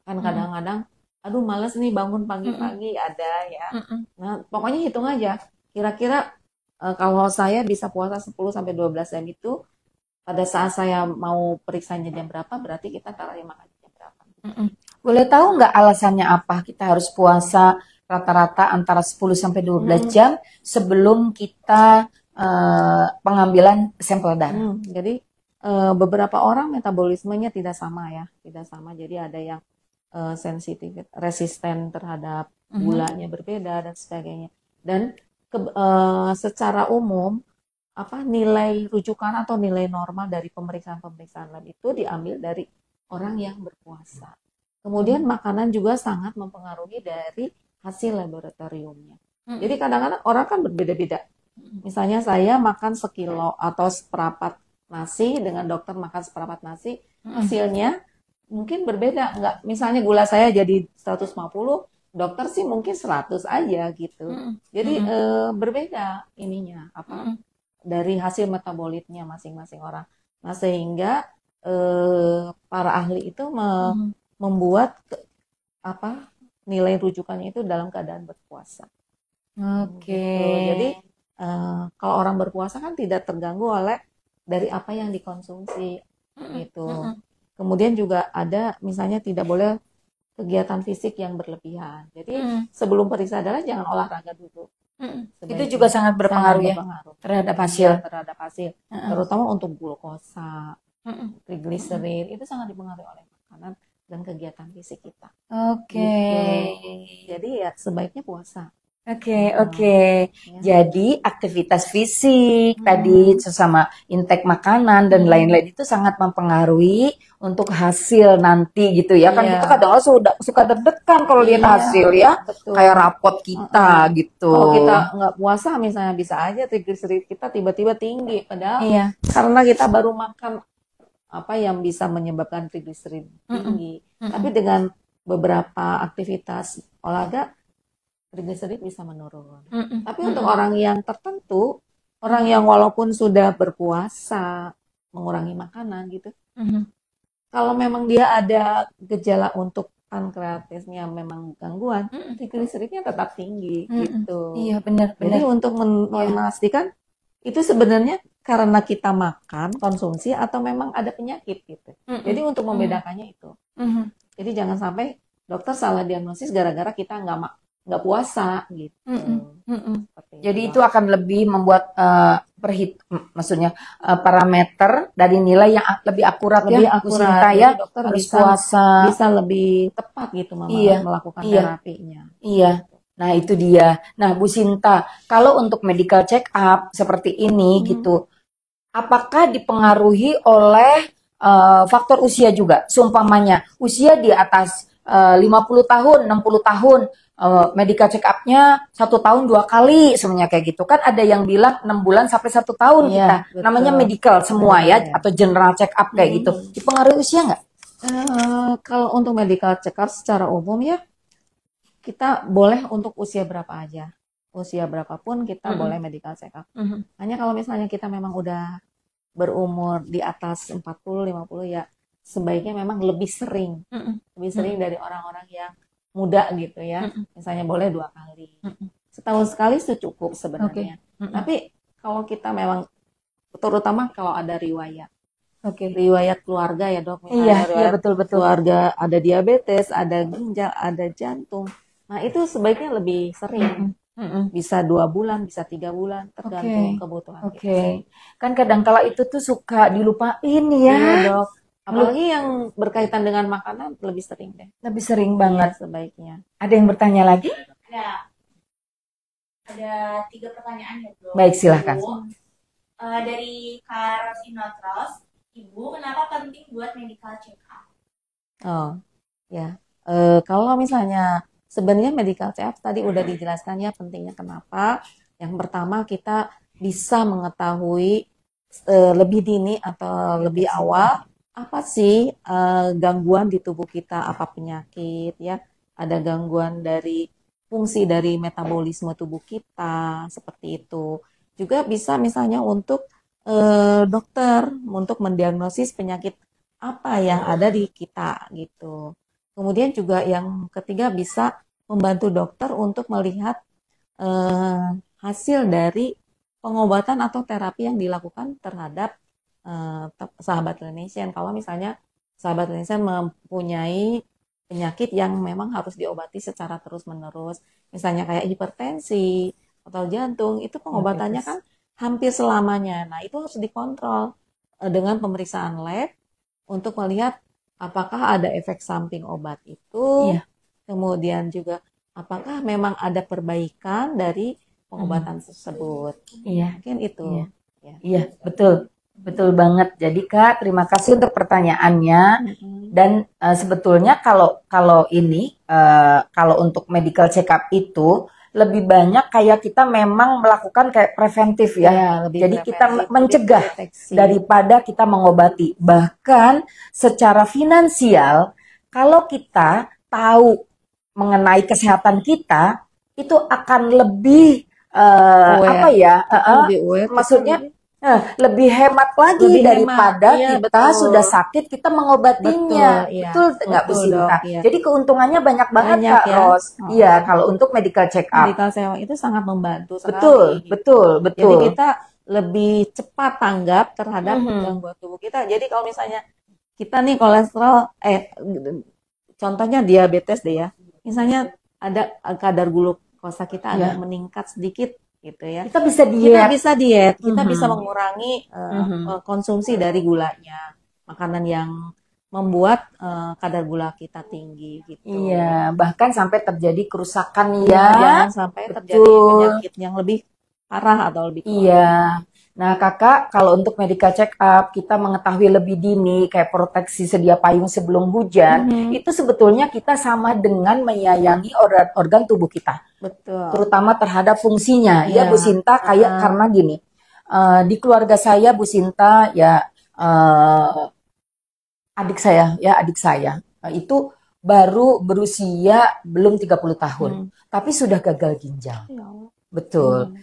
Kan kadang-kadang, aduh males nih bangun pagi-pagi, ada ya. Nah pokoknya hitung aja. Kira-kira kalau saya bisa puasa 10-12 jam itu, pada saat saya mau periksanya jam berapa, berarti kita terakhir makan jam berapa. Boleh tahu nggak alasannya apa? Kita harus puasa rata-rata antara 10-12 jam sebelum kita pengambilan sampel darah. Jadi beberapa orang metabolismenya tidak sama ya. Tidak sama, jadi ada yang sensitif, resisten terhadap gulanya berbeda dan sebagainya. Dan secara umum nilai rujukan atau nilai normal dari pemeriksaan lab itu diambil dari orang yang berpuasa. Kemudian makanan juga sangat mempengaruhi dari hasil laboratoriumnya. Jadi kadang-kadang orang kan berbeda-beda. Misalnya saya makan sekilo atau seperapat nasi dengan dokter makan seperapat nasi, hasilnya mungkin berbeda. Enggak, misalnya gula saya jadi 150, dokter sih mungkin 100 aja gitu. Jadi berbeda ininya apa dari hasil metabolitnya masing-masing orang. Nah, sehingga para ahli itu membuat apa nilai rujukannya itu dalam keadaan berpuasa. Oke. Gitu. Jadi kalau orang berpuasa kan tidak terganggu oleh dari apa yang dikonsumsi gitu. Kemudian juga ada misalnya tidak boleh kegiatan fisik yang berlebihan. Jadi sebelum periksa darah jangan olahraga dulu. Itu juga sangat berpengaruh ya terhadap hasil. Terhadap hasil. Terutama untuk glukosa, trigliserid itu sangat dipengaruhi oleh makanan dan kegiatan fisik kita. Oke. Gitu. Jadi ya sebaiknya puasa. Oke. Jadi aktivitas fisik tadi sesama intake makanan dan lain-lain itu sangat mempengaruhi untuk hasil nanti gitu ya. Kan kita kadang-kadang suka deg-degan kalau lihat hasil ya. Betul. Kayak rapot kita gitu. Kalau kita nggak puasa misalnya bisa aja trigliserid kita tiba-tiba tinggi. Padahal karena kita baru makan apa yang bisa menyebabkan trigliserid tinggi. Tapi dengan beberapa aktivitas olahraga trigliserid bisa menurun. Tapi untuk orang yang tertentu, orang yang walaupun sudah berpuasa, mengurangi makanan gitu, kalau memang dia ada gejala untuk pankreasnya memang gangguan, trigliseridnya tetap tinggi gitu. Iya benar. Jadi untuk memastikan itu sebenarnya karena kita makan, konsumsi atau memang ada penyakit gitu. Jadi untuk membedakannya itu. Jadi jangan sampai dokter salah diagnosis gara-gara kita nggak puasa gitu. Jadi itu akan lebih membuat maksudnya parameter dari nilai yang lebih akurat ya, Bu Sinta ya. Dokter harus bisa puasa. bisa lebih tepat gitu melakukan terapinya. Iya. Nah, itu dia. Nah, Bu Sinta, kalau untuk medical check up seperti ini gitu, apakah dipengaruhi oleh faktor usia juga? Seumpamanya usia di atas 50 tahun, 60 tahun, medical check up-nya 1 tahun 2 kali semuanya kayak gitu kan. Ada yang bilang 6 bulan sampai 1 tahun kita. Betul. Namanya medical semua ya, atau general check up kayak gitu. Dipengaruhi usia nggak? Kalau untuk medical check up secara umum ya, kita boleh untuk usia berapa aja. Usia berapapun kita boleh medical check up. Hanya kalau misalnya kita memang udah berumur di atas 40-50 ya, sebaiknya memang lebih sering. Lebih sering dari orang-orang yang muda gitu ya. Misalnya boleh 2 kali. Setahun sekali itu cukup sebenarnya. Tapi kalau kita memang, terutama kalau ada riwayat. Riwayat keluarga ya dok. Misalnya Iya, betul. keluarga ada diabetes, ada ginjal, ada jantung. Nah itu sebaiknya lebih sering. Bisa 2 bulan, bisa 3 bulan, tergantung kebutuhan kita. Kan kadang-kala itu tuh suka dilupain ya. Iya dok. Apalagi yang berkaitan dengan makanan lebih sering deh. Lebih sering banget. Sebaiknya. Ada yang bertanya lagi? Ada 3 pertanyaan ya dok. Baik, silahkan. Dari Kak Rosinotros, Ibu, kenapa penting buat medical check up? Oh ya, kalau misalnya sebenarnya medical check up tadi udah dijelaskan ya pentingnya kenapa. Yang pertama kita bisa mengetahui lebih dini atau lebih awal apa sih gangguan di tubuh kita, apa penyakit ya, ada gangguan dari fungsi dari metabolisme tubuh kita seperti itu. Juga bisa misalnya untuk dokter untuk mendiagnosis penyakit apa yang ada di kita gitu. Kemudian juga yang ketiga bisa membantu dokter untuk melihat hasil dari pengobatan atau terapi yang dilakukan terhadap sahabat clinician. Kalau misalnya sahabat clinician mempunyai penyakit yang memang harus diobati secara terus-menerus, misalnya kayak hipertensi atau jantung, itu pengobatannya kan hampir selamanya. Nah, itu harus dikontrol dengan pemeriksaan lab untuk melihat apakah ada efek samping obat itu, kemudian juga apakah memang ada perbaikan dari pengobatan tersebut. Mungkin itu. Iya, betul. Betul banget. Jadi Kak, terima kasih untuk pertanyaannya. Dan sebetulnya kalau ini kalau untuk medical check up itu lebih banyak kayak kita memang melakukan kayak preventif ya. Jadi kita mencegah daripada kita mengobati. Bahkan secara finansial kalau kita tahu mengenai kesehatan kita itu akan lebih Aware. apa ya? Lebih aware, Maksudnya lebih hemat lagi Lebih daripada hemat, iya, kita betul. sudah sakit kita mengobatinya. Betul, iya. Betul nggak Bu Betul, Sinta? Dok, iya. Jadi keuntungannya banyak banget Banyak, Kak ya. Ros. Oh. Iya, kalau untuk medical check up. Medical check-up itu sangat membantu sekali. Betul, gitu. betul, Jadi betul. kita lebih cepat tanggap terhadap Mhm. gangguan tubuh kita. Jadi kalau misalnya kita nih kolesterol, contohnya diabetes deh ya. Misalnya ada kadar glukosa kita agak Iya. meningkat sedikit gitu ya. Kita bisa Kita diet. bisa diet, kita Mhm. bisa mengurangi konsumsi dari gulanya, makanan yang membuat kadar gula kita tinggi gitu. Iya, bahkan sampai terjadi kerusakan Ya, ya. jangan sampai terjadi Betul. penyakit yang lebih parah atau lebih kronis. Iya. Nah, Kakak, kalau untuk medical check up, kita mengetahui lebih dini, kayak proteksi sedia payung sebelum hujan, itu sebetulnya kita sama dengan menyayangi organ tubuh kita, Betul. terutama terhadap fungsinya. Ya, Iya. Bu Sinta, kayak karena gini, di keluarga saya, Bu Sinta, ya adik saya, itu baru berusia belum 30 tahun, tapi sudah gagal ginjal. Ya Allah. Betul.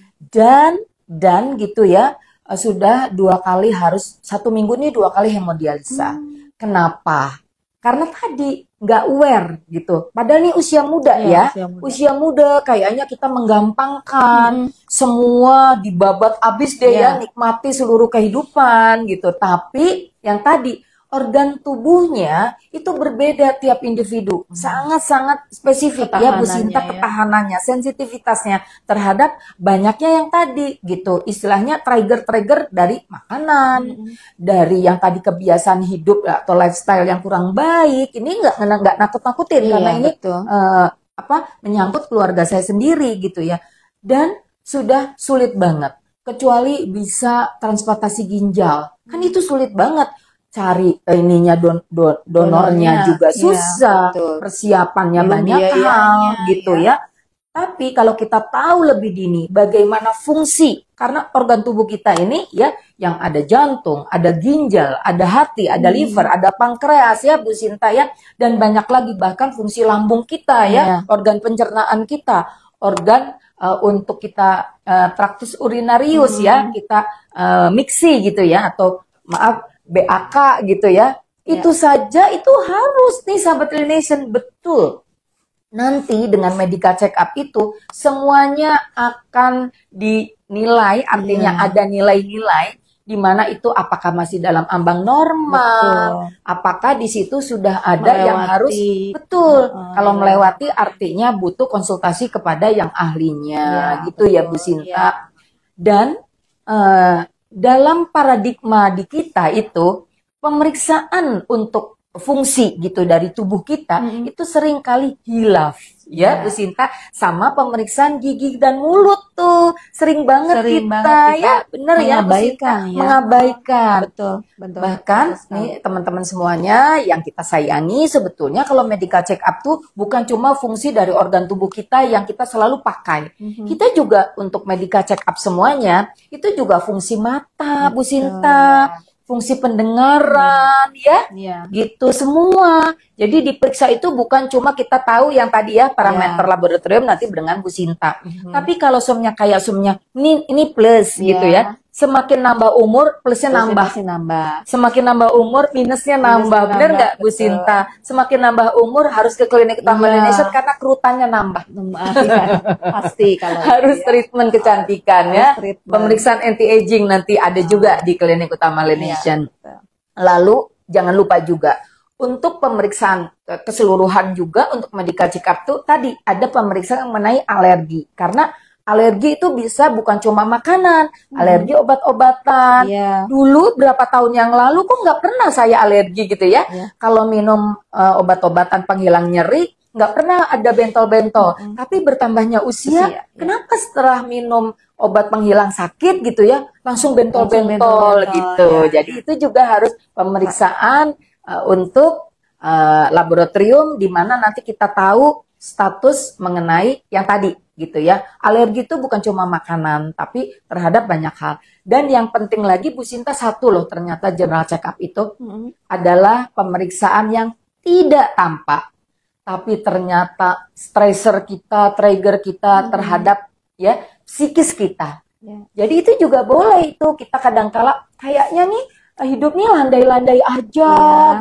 Dan gitu ya, sudah 2 kali harus 1 minggu nih 2 kali hemodialisa. Kenapa? Karena tadi nggak aware gitu. Padahal nih usia muda Iya, ya. usia muda. Usia muda kayaknya kita menggampangkan semua dibabat abis deh ya, Iya. nikmati seluruh kehidupan gitu. Tapi yang tadi organ tubuhnya itu berbeda tiap individu. Sangat-sangat spesifik ya Bu Sinta, Ketahanannya, ya. ketahanannya, sensitivitasnya terhadap banyaknya yang tadi gitu. Istilahnya trigger-trigger dari makanan, dari yang tadi kebiasaan hidup atau lifestyle yang kurang baik. Ini nggak nakut-nakutin Iya, karena ini betul. menyangkut keluarga saya sendiri gitu ya. Dan sudah sulit banget kecuali bisa transplantasi ginjal. Kan itu sulit banget. Cari ininya donornya Donornya, juga iya, susah, betul. persiapannya Belum banyak hal biayanya, gitu ya. Tapi kalau kita tahu lebih dini bagaimana fungsi, karena organ tubuh kita ini ya yang ada jantung, ada ginjal, ada hati, ada liver, ada pankreas ya Bu Sinta ya, dan banyak lagi bahkan fungsi lambung kita ya, Iya. organ pencernaan kita, organ untuk kita traktus urinarius ya, kita miksi gitu ya, atau maaf BAK gitu ya. Itu saja itu harus nih sahabat Relination, betul. Nanti dengan medical check up itu semuanya akan dinilai, artinya ada nilai-nilai di mana itu apakah masih dalam ambang normal, apakah di situ sudah ada yang harus betul. Kalau melewati artinya butuh konsultasi kepada yang ahlinya, gitu ya Bu Sinta. Dan dalam paradigma di kita itu pemeriksaan untuk fungsi gitu dari tubuh kita itu sering kali hilaf ya Bu Sinta, sama pemeriksaan gigi dan mulut tuh sering banget kita ya, bener ya Bu Sinta, mengabaikan. Betul. Bahkan nih teman-teman semuanya yang kita sayangi, sebetulnya kalau medical check up tuh bukan cuma fungsi dari organ tubuh kita yang kita selalu pakai. Kita juga untuk medical check up semuanya itu juga fungsi mata Bu Sinta, fungsi pendengaran ya, gitu semua. Jadi diperiksa itu bukan cuma kita tahu yang tadi ya parameter laboratorium nanti dengan Bu Sinta. Tapi kalau somnya kayak somnya ini plus gitu ya. Semakin nambah umur plusnya nambah. Semakin nambah umur minusnya nambah. Bener nggak Bu Sinta? Semakin nambah umur harus ke klinik utama Indonesia karena kerutannya nambah. Pasti kalau harus treatment kecantikan ya. Pemeriksaan anti aging nanti ada juga di klinik utama Lenation. Lalu jangan lupa juga untuk pemeriksaan keseluruhan juga untuk medical check up tuh tadi ada pemeriksaan mengenai alergi, karena alergi itu bisa bukan cuma makanan, alergi obat-obatan. Dulu berapa tahun yang lalu kok nggak pernah saya alergi gitu ya. Kalau minum obat-obatan penghilang nyeri nggak pernah ada bentol-bentol. Tapi bertambahnya usia, kenapa setelah minum obat penghilang sakit gitu ya langsung bentol-bentol gitu. Jadi itu juga harus pemeriksaan untuk laboratorium di mana nanti kita tahu status mengenai yang tadi gitu ya. Alergi itu bukan cuma makanan, tapi terhadap banyak hal. Dan yang penting lagi Bu Sinta satu loh, ternyata general check up itu adalah pemeriksaan yang tidak tampak. tapi ternyata stressor kita, trigger kita terhadap ya psikis kita. Jadi itu juga boleh itu kita kadangkala kayaknya nih hidup nih landai-landai aja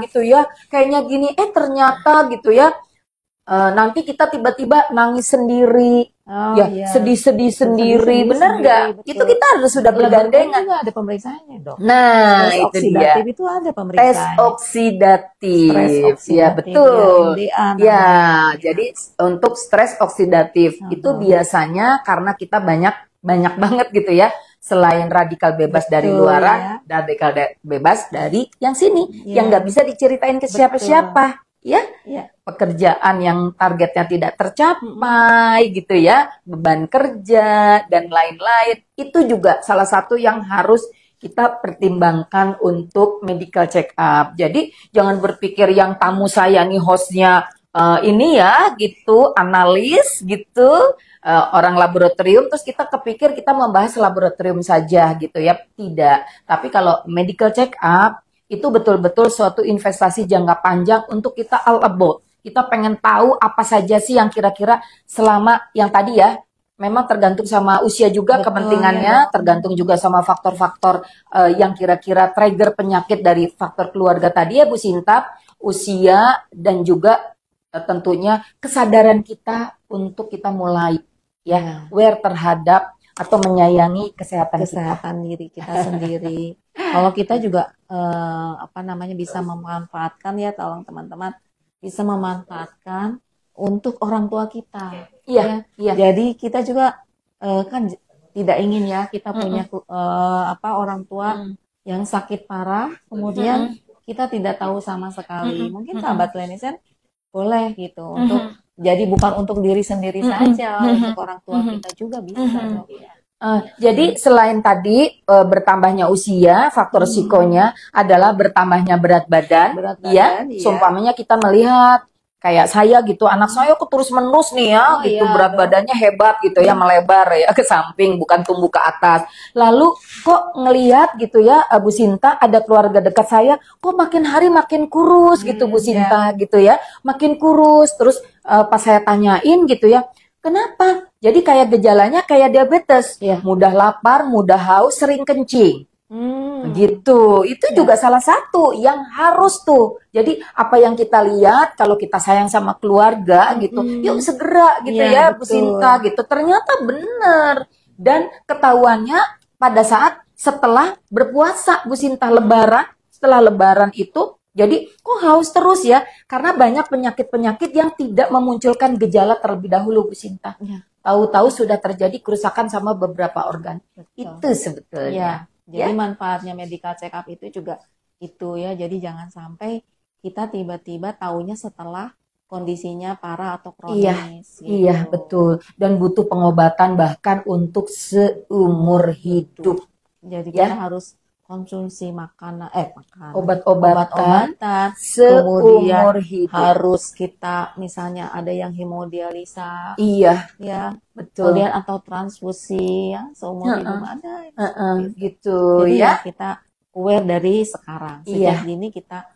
gitu ya. Kayaknya gini, ternyata gitu ya. Nanti kita tiba-tiba nangis sendiri, sedih-sedih sendiri, bener nggak? Itu kita harus sudah bergandengan. Juga ada pemeriksaannya dok. Nah, Stres itu dia. oksidatif itu ada Tes pemeriksaannya. oksidatif, Stres ya oksidatif, betul. MDA Ya, namanya. jadi untuk stres oksidatif itu biasanya karena kita banyak banget gitu ya. Selain radikal bebas dari luaran, radikal bebas dari yang sini, yang nggak bisa diceritain ke siapa-siapa. Ya, pekerjaan yang targetnya tidak tercapai gitu ya, beban kerja dan lain-lain, itu juga salah satu yang harus kita pertimbangkan untuk medical check up. Jadi jangan berpikir yang tamu saya nih hostnya ini ya gitu, analis gitu, orang laboratorium, terus kita kepikir kita membahas laboratorium saja gitu ya, tidak. Tapi kalau medical check up itu betul-betul suatu investasi jangka panjang untuk kita all about. Kita pengen tahu apa saja sih yang kira-kira selama yang tadi ya, memang tergantung sama usia juga kepentingannya, tergantung juga sama faktor-faktor yang kira-kira trigger penyakit dari faktor keluarga tadi ya Bu Sinta, usia dan juga tentunya kesadaran kita untuk kita mulai ya aware terhadap atau menyayangi kesehatan diri kita sendiri. Kalau kita juga bisa memanfaatkan ya, tolong teman-teman bisa memanfaatkan untuk orang tua kita. Iya. Jadi kita juga kan tidak ingin ya kita punya orang tua yang sakit parah, kemudian kita tidak tahu sama sekali. Mungkin sahabat klinisen boleh gitu untuk jadi bukan untuk diri sendiri saja, untuk orang tua kita juga bisa. Jadi selain tadi bertambahnya usia, faktor risikonya adalah bertambahnya berat badan, seumpamanya kita melihat kayak saya gitu, anak saya kok terus menerus nih ya, gitu berat badannya hebat gitu ya, melebar ya ke samping, bukan tumbuh ke atas. Lalu kok ngelihat gitu ya, Bu Sinta, ada keluarga dekat saya, kok makin hari makin kurus gitu Bu Sinta gitu ya, makin kurus. Terus pas saya tanyain gitu ya, kenapa? Jadi kayak gejalanya kayak diabetes, mudah lapar, mudah haus, sering kencing. Gitu. Itu juga salah satu yang harus tuh. Jadi apa yang kita lihat kalau kita sayang sama keluarga gitu, yuk segera gitu ya Bu Sinta gitu. Ternyata bener. Dan ketahuannya pada saat setelah berpuasa Bu Sinta, lebaran, setelah lebaran itu jadi kok haus terus ya? Karena banyak penyakit-penyakit yang tidak memunculkan gejala terlebih dahulu Bu Sinta. Tahu-tahu sudah terjadi kerusakan sama beberapa organ. Itu sebetulnya. Jadi manfaatnya medical check up itu juga itu ya. Jadi jangan sampai kita tiba-tiba taunya setelah kondisinya parah atau kronis. Iya, betul. Dan butuh pengobatan bahkan untuk seumur hidup. Jadi kita harus konsumsi obat-obatan seumur hidup. Harus kita misalnya ada yang hemodialisa, betul. Kemudian atau transfusi ya seumur hidup ada. Gitu. Jadi ya kita aware dari sekarang. Sejak dini kita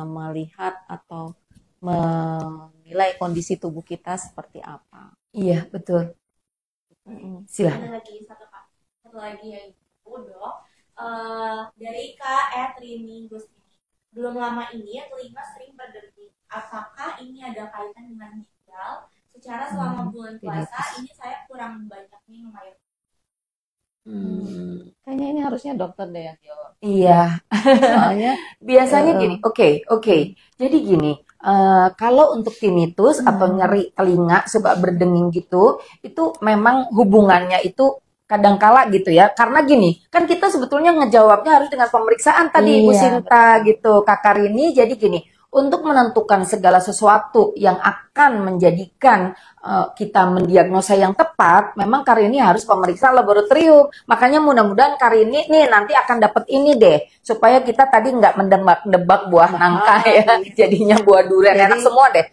melihat atau menilai kondisi tubuh kita seperti apa. Iya, betul. Silakan. Satu lagi yang dok. Dari Kak Rini Gusini, belum lama ini telinga sering berdering. Apakah ini ada kaitan dengan ginjal? Secara selama bulan puasa ini saya kurang banyak minum air. Kayaknya ini harusnya dokter deh yang jawab. Iya. Soalnya biasanya gini. Oke. Jadi gini. Kalau untuk tinnitus atau nyeri telinga sebab berdenging gitu, itu memang hubungannya itu kadangkala gitu ya, karena gini, kan kita sebetulnya ngejawabnya harus dengan pemeriksaan tadi Bu Sinta gitu, Kakak Rini. Jadi gini, untuk menentukan segala sesuatu yang akan menjadikan kita mendiagnosa yang tepat, memang Karini harus pemeriksaan laboratorium. Makanya mudah-mudahan Karini nih nanti akan dapat ini deh, supaya kita tadi nggak mendebak buah nangka ya, jadinya buah durian, enak semua deh.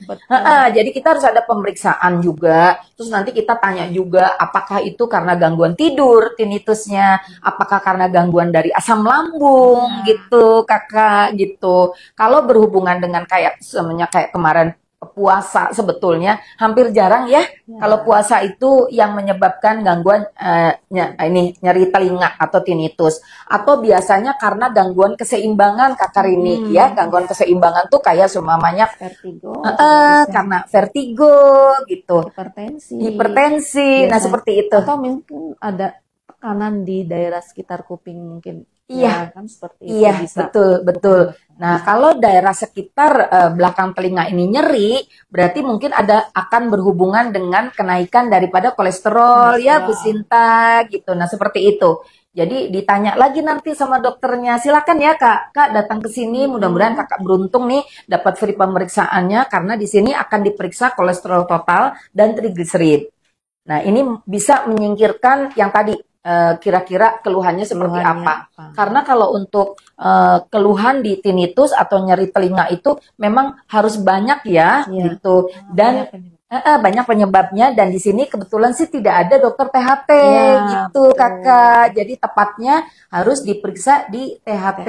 Jadi kita harus ada pemeriksaan juga, terus nanti kita tanya juga apakah itu karena gangguan tidur, tinnitusnya, apakah karena gangguan dari asam lambung gitu, kakak gitu. Kalau berhubungan dengan kayak semuanya kayak kemarin puasa sebetulnya hampir jarang ya. Kalau puasa itu yang menyebabkan gangguan ini nyeri telinga atau tinnitus, atau biasanya karena gangguan keseimbangan Kakak Rini ya. Gangguan keseimbangan tuh kayak seumpamanya Vertigo, karena vertigo gitu, hipertensi. Nah, biasanya. seperti itu. Atau mungkin ada tekanan di daerah sekitar kuping mungkin. Iya, Ya, kan seperti itu iya, bisa. betul. Nah, kalau daerah sekitar belakang telinga ini nyeri, berarti mungkin akan berhubungan dengan kenaikan daripada kolesterol ya, Bu Sinta gitu. Nah, seperti itu. Jadi ditanya lagi nanti sama dokternya. Silakan ya Kak, datang ke sini. Mudah-mudahan Kakak beruntung nih dapat free pemeriksaannya, karena di sini akan diperiksa kolesterol total dan trigliserid. Nah, ini bisa menyingkirkan yang tadi. Kira-kira keluhannya seperti apa. Karena kalau untuk keluhan di tinnitus atau nyeri telinga itu memang harus banyak ya, gitu. Dan banyak penyebabnya, dan di sini kebetulan sih tidak ada dokter THT gitu, betul. Kakak. Jadi tepatnya harus diperiksa di THT,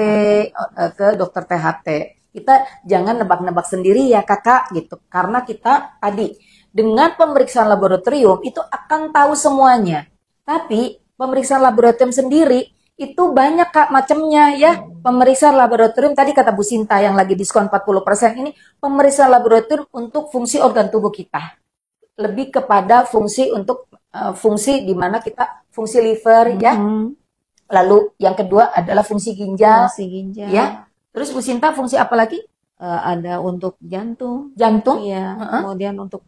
ke dokter THT. Kita jangan nebak-nebak sendiri ya Kakak gitu. Karena kita tadi dengan pemeriksaan laboratorium itu akan tahu semuanya. Tapi pemeriksaan laboratorium sendiri itu banyak Kak macamnya ya. Pemeriksaan laboratorium tadi kata Bu Sinta yang lagi diskon 40% ini pemeriksaan laboratorium untuk fungsi organ tubuh kita. Lebih kepada fungsi untuk fungsi di mana kita fungsi liver ya. Lalu yang kedua adalah fungsi ginjal. Ya. Terus Bu Sinta fungsi apa lagi? Ada untuk jantung. Iya. Kemudian untuk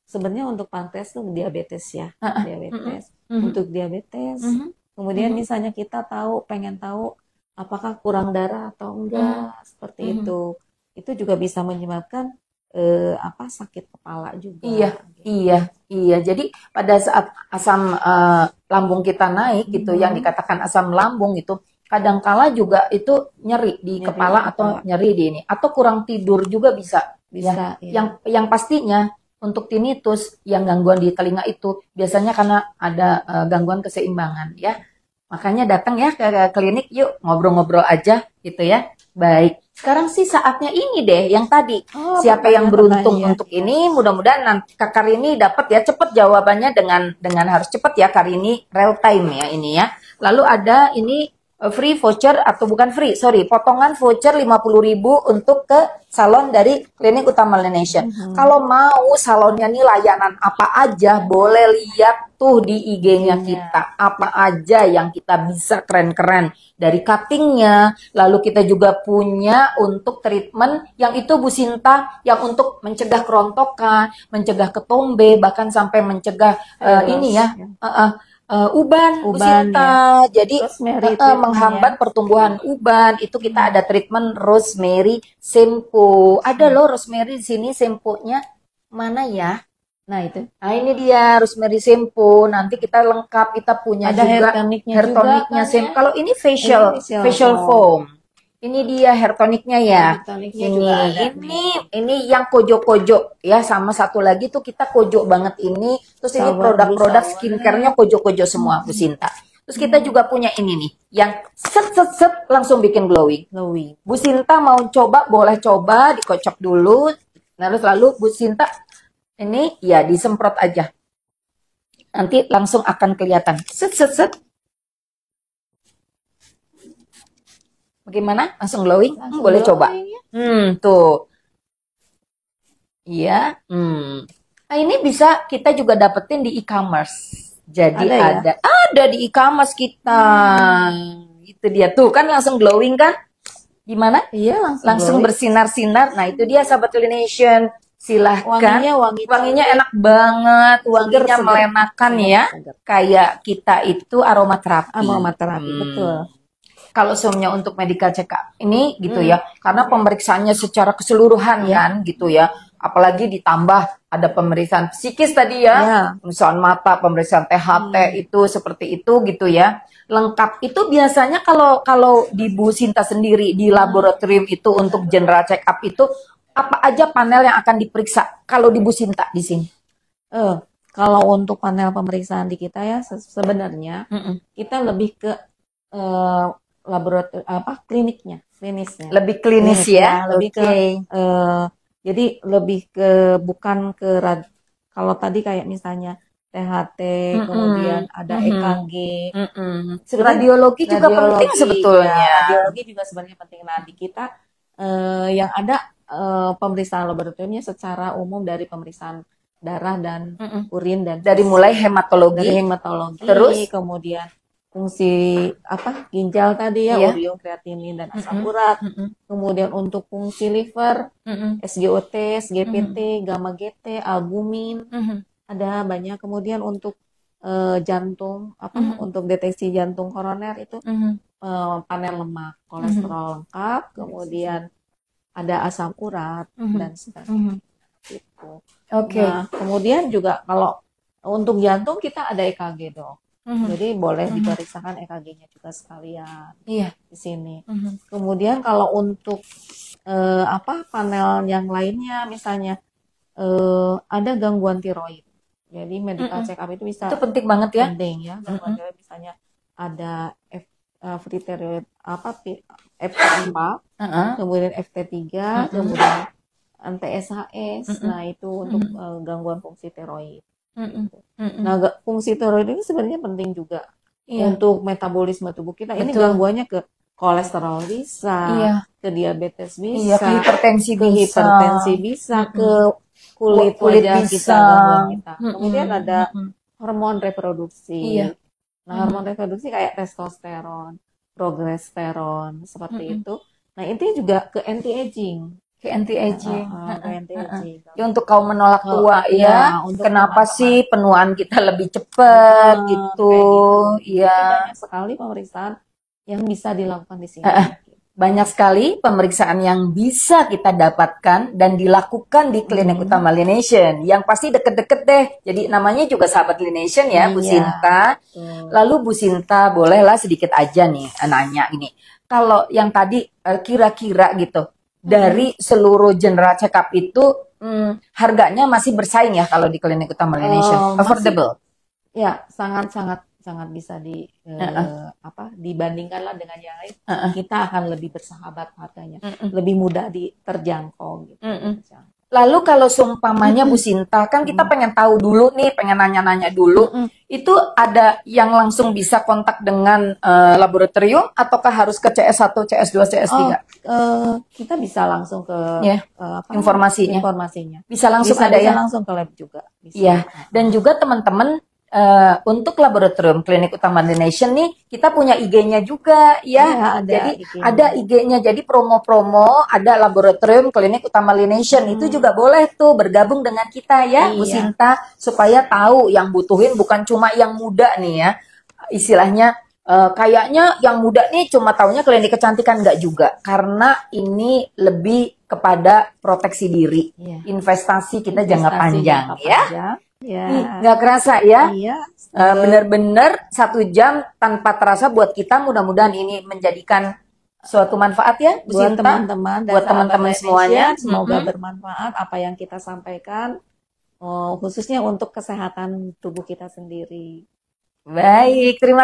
sebenarnya untuk pankreas tuh diabetes ya. Diabetes. Untuk diabetes. Kemudian misalnya kita pengen tahu apakah kurang darah atau enggak, seperti itu. Itu juga bisa menyebabkan sakit kepala juga. Iya. Jadi pada saat asam lambung kita naik gitu, yang dikatakan asam lambung itu kadangkala juga itu nyeri di kepala atau nyeri di ini, atau kurang tidur juga bisa. Ya. Yang pastinya untuk tinnitus yang gangguan di telinga itu biasanya karena ada gangguan keseimbangan ya. Makanya datang ya ke klinik, yuk ngobrol-ngobrol aja gitu ya. Baik, sekarang sih saatnya ini deh yang tadi. Siapa yang beruntung untuk ini, mudah-mudahan nanti Kak Rini dapat ya, cepet jawabannya dengan harus cepet ya Kak Rini, real time ya ini ya. Lalu ada ini free voucher atau bukan free, potongan voucher 50.000 untuk ke salon dari Klinik Utama Laination. Kalau mau salonnya nih layanan apa aja, boleh lihat tuh di IG-nya kita. Apa aja yang kita bisa keren-keren. Dari cuttingnya, lalu kita juga punya untuk treatment yang itu Bu Sinta, yang untuk mencegah kerontokan, mencegah ketombe, bahkan sampai mencegah uban, Bu Sinta. Jadi menghambat pertumbuhan uban. Itu kita ada treatment rosemary shampoo. Ada loh rosemary di sini shampoo-nya. Mana ya? Nah itu. Nah ini dia rosemary shampoo. Nanti kita lengkap, kita punya ada juga hair tonicnya shampoo. Kalau ini facial foam. Ini dia hair tonicnya ya. Ini yang kojo-kojo ya, sama satu lagi tuh kita kojo banget ini. Terus ini produk-produk skincare-nya kojo-kojo semua Bu Sinta. Terus kita juga punya ini nih, yang set langsung bikin glowing. Bu Sinta mau coba, boleh coba, dikocok dulu. Lalu Bu Sinta ini ya disemprot aja. Nanti langsung akan kelihatan. Set. Bagaimana? Langsung glowing? Boleh coba. Tuh. Iya. Nah, ini bisa kita juga dapetin di e-commerce. Jadi ada di e-commerce kita. Itu dia tuh kan langsung glowing kan? Gimana? Iya, langsung bersinar-sinar. Nah, itu dia sahabat Laination. Silahkan. Wanginya enak banget. Wanginya melenakan ya. Kayak kita itu aromaterapi. Betul. Kalau semuanya untuk medical check up ini gitu ya, karena pemeriksaannya secara keseluruhan gitu ya, apalagi ditambah ada pemeriksaan psikis tadi ya, pemeriksaan mata, pemeriksaan THT itu seperti itu gitu ya, lengkap. Itu biasanya kalau di Bu Sinta sendiri di laboratorium itu untuk general check up itu apa aja panel yang akan diperiksa kalau di Bu Sinta di sini? Kalau untuk panel pemeriksaan di kita ya sebenarnya kita lebih ke laboratorium klinisnya lebih klinis ya, lebih ke Jadi lebih ke bukan ke kalau tadi kayak misalnya THT, kemudian ada EKG. Radiologi juga penting sebetulnya. Ya, radiologi juga sebenarnya penting. Nah, di kita yang ada pemeriksaan laboratoriumnya secara umum dari pemeriksaan darah dan urin dan Dari mulai hematologi, terus kemudian fungsi ginjal tadi ya, Iya. urium, kreatinin dan asam urat. Kemudian untuk fungsi liver, SGOT, SGPT, gamma GT, albumin, ada banyak. Kemudian untuk jantung untuk deteksi jantung koroner itu panel lemak, kolesterol lengkap, kemudian ada asam urat dan sebagainya. Gitu. Oke. Nah, kemudian juga kalau untuk jantung kita ada EKG dong. Jadi boleh diperiksakan EKG-nya juga sekalian Iya. di sini. Kemudian kalau untuk panel yang lainnya misalnya ada gangguan tiroid. Jadi medical check up itu bisa Itu penting banget ya. penting ya. Gangguan tiroid misalnya ada free thyroid FT4, kemudian FT3, kemudian anti-SHS. Nah, itu untuk gangguan fungsi tiroid. Nah, fungsi tiroid ini sebenarnya penting juga untuk metabolisme tubuh kita. Ini gangguannya ke kolesterol bisa, ke diabetes bisa, ke hipertensi ke hipertensi bisa, ke kulit wajah kita, bisa. gangguan kita. Kemudian ada hormon reproduksi. Nah, hormon reproduksi kayak testosteron, progesteron, seperti itu. Nah, itu juga ke anti-aging. Ke anti-aging. Ke anti-aging. Ya, untuk kaum menolak tua iya, untuk Kenapa menolak sih penuaan kita lebih cepat gitu? Iya. Iya. Banyak sekali pemeriksaan yang bisa dilakukan di sini. Banyak sekali pemeriksaan yang bisa kita dapatkan dan dilakukan di Klinik Utama Lination. Yang pasti deket-deket deh. Jadi namanya juga sahabat Lination ya, Bu Sinta. Lalu Bu Sinta, bolehlah sedikit aja nih nanya ini. Kalau yang tadi kira-kira gitu, dari seluruh general check up itu harganya masih bersaing ya kalau di Klinik Utama Lination? Affordable? Ya, sangat bisa dibandingkan lah dengan yang lain. Kita akan lebih bersahabat harganya, lebih mudah terjangkau gitu. Lalu kalau seumpamanya Bu Sinta, kan kita pengen tahu dulu nih, pengen nanya-nanya dulu, itu ada yang langsung bisa kontak dengan laboratorium ataukah harus ke CS1, CS2, CS3? Kita bisa langsung ke informasinya. Bisa langsung bisa, ada bisa ya? langsung ke lab juga. Iya, dan juga teman-teman untuk laboratorium Klinik Utama Lination nih, kita punya IG-nya juga ya. Jadi ada IG-nya, jadi promo-promo, ada laboratorium Klinik Utama Lination. Itu juga boleh tuh bergabung dengan kita ya, Bu Sinta, supaya tahu yang butuhin bukan cuma yang muda nih ya. Istilahnya kayaknya yang muda nih cuma taunya klinik kecantikan, enggak juga. Karena ini lebih kepada proteksi diri. Investasi kita jangka panjang ya. Ya. Nggak kerasa ya? Iya. Bener-bener 1 jam tanpa terasa buat kita. Mudah-mudahan ini menjadikan suatu manfaat ya, Bu buat Sinta. teman-teman dan Buat teman-teman semuanya. Semoga bermanfaat apa yang kita sampaikan, khususnya untuk kesehatan tubuh kita sendiri. Baik, terima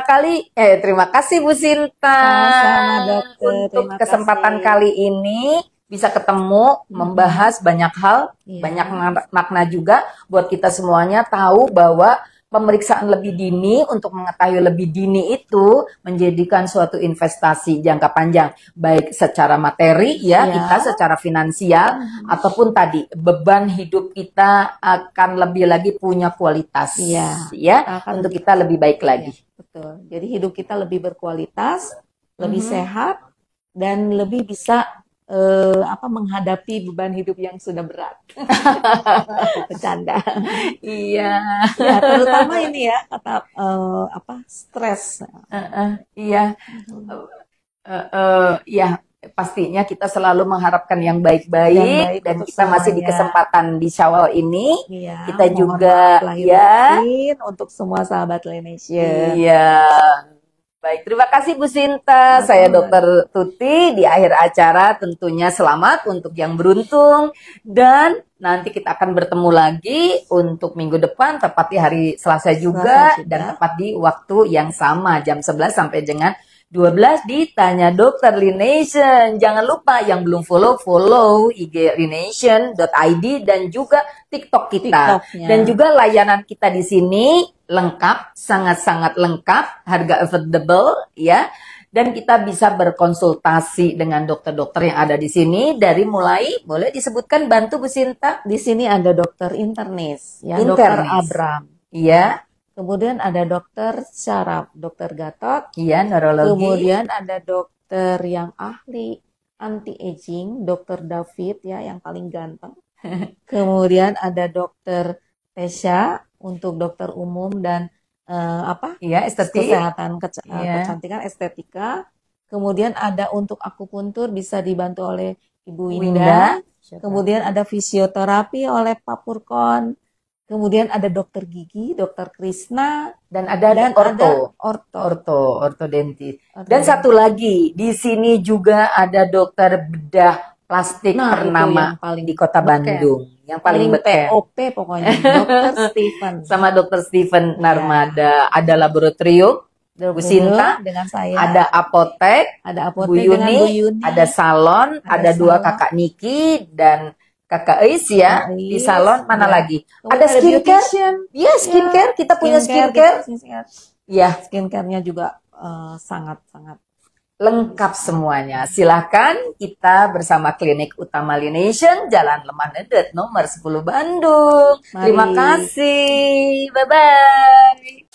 kasih Bu Sinta. Sama-sama, Dokter. Untuk Terima kesempatan kasih. kali ini bisa ketemu, membahas banyak hal, banyak makna juga buat kita semuanya tahu bahwa pemeriksaan lebih dini untuk mengetahui lebih dini itu menjadikan suatu investasi jangka panjang, baik secara materi kita secara finansial ataupun tadi beban hidup kita akan lebih lagi punya kualitas untuk kita lebih baik lagi. Betul. Jadi hidup kita lebih berkualitas, lebih sehat dan lebih bisa menghadapi beban hidup yang sudah berat. Bercanda. Iya. Ya, terutama ini ya kata stres. Iya. Pastinya kita selalu mengharapkan yang baik-baik dan kita masih di kesempatan di Syawal ini. Iya, kita juga untuk semua sahabat Lination. Iya. Baik, terima kasih Bu Sinta. Saya Dr. Tuti. Di akhir acara tentunya selamat untuk yang beruntung. Dan nanti kita akan bertemu lagi untuk minggu depan, tepat di hari Selasa juga. Dan tepat di waktu yang sama, jam 11 sampai dengan 12 ditanya Dokter Lination. Jangan lupa yang belum follow IG lination.id dan juga TikTok kita. TikToknya. Dan juga layanan kita di sini lengkap, sangat-sangat lengkap, harga affordable ya. Dan kita bisa berkonsultasi dengan dokter-dokter yang ada di sini dari mulai, boleh disebutkan bantu Bu Sinta? Di sini ada dokter internis, ya, Internis. dokter Abram. Iya, Kemudian ada dokter syaraf, dokter Gatot. iya neurologi. Kemudian ada dokter yang ahli anti-aging, dokter David ya yang paling ganteng. Kemudian ada dokter Tesha untuk dokter umum dan Iya, estetik. kesehatan Iya. kecantikan estetika. Kemudian ada untuk akupuntur bisa dibantu oleh Ibu Winda. Winda. Kemudian ada fisioterapi oleh Pak Purkon. Kemudian ada dokter gigi, dokter Krisna, Dan ada dan orto. orto. Ortodontis. Dan satu lagi, di sini juga ada dokter bedah plastik Nah, itu ternama yang paling di Kota beken. Bandung. Yang paling paling beken. POP pokoknya, dokter Stephen. Sama dokter Stephen Narmada. Ada laboratorium, Bu Dokter Sinta, dengan saya. ada apotek, Ada Bu apotek dengan Bu Yuni, Yuni. ada salon, Ada ada dua salon. kakak Niki dan kakak Ais ya. Kak Di Ais, salon mana ya. lagi? Kemudian Ada skincare. beautician. Iya, skincare. Kita punya skincare. Ya, Skincare-nya juga sangat-sangat lengkap semuanya. Silahkan kita bersama Klinik Utama Lination, Jalan Lemah Nedet nomor 10 Bandung. Mari. Terima kasih. Bye-bye.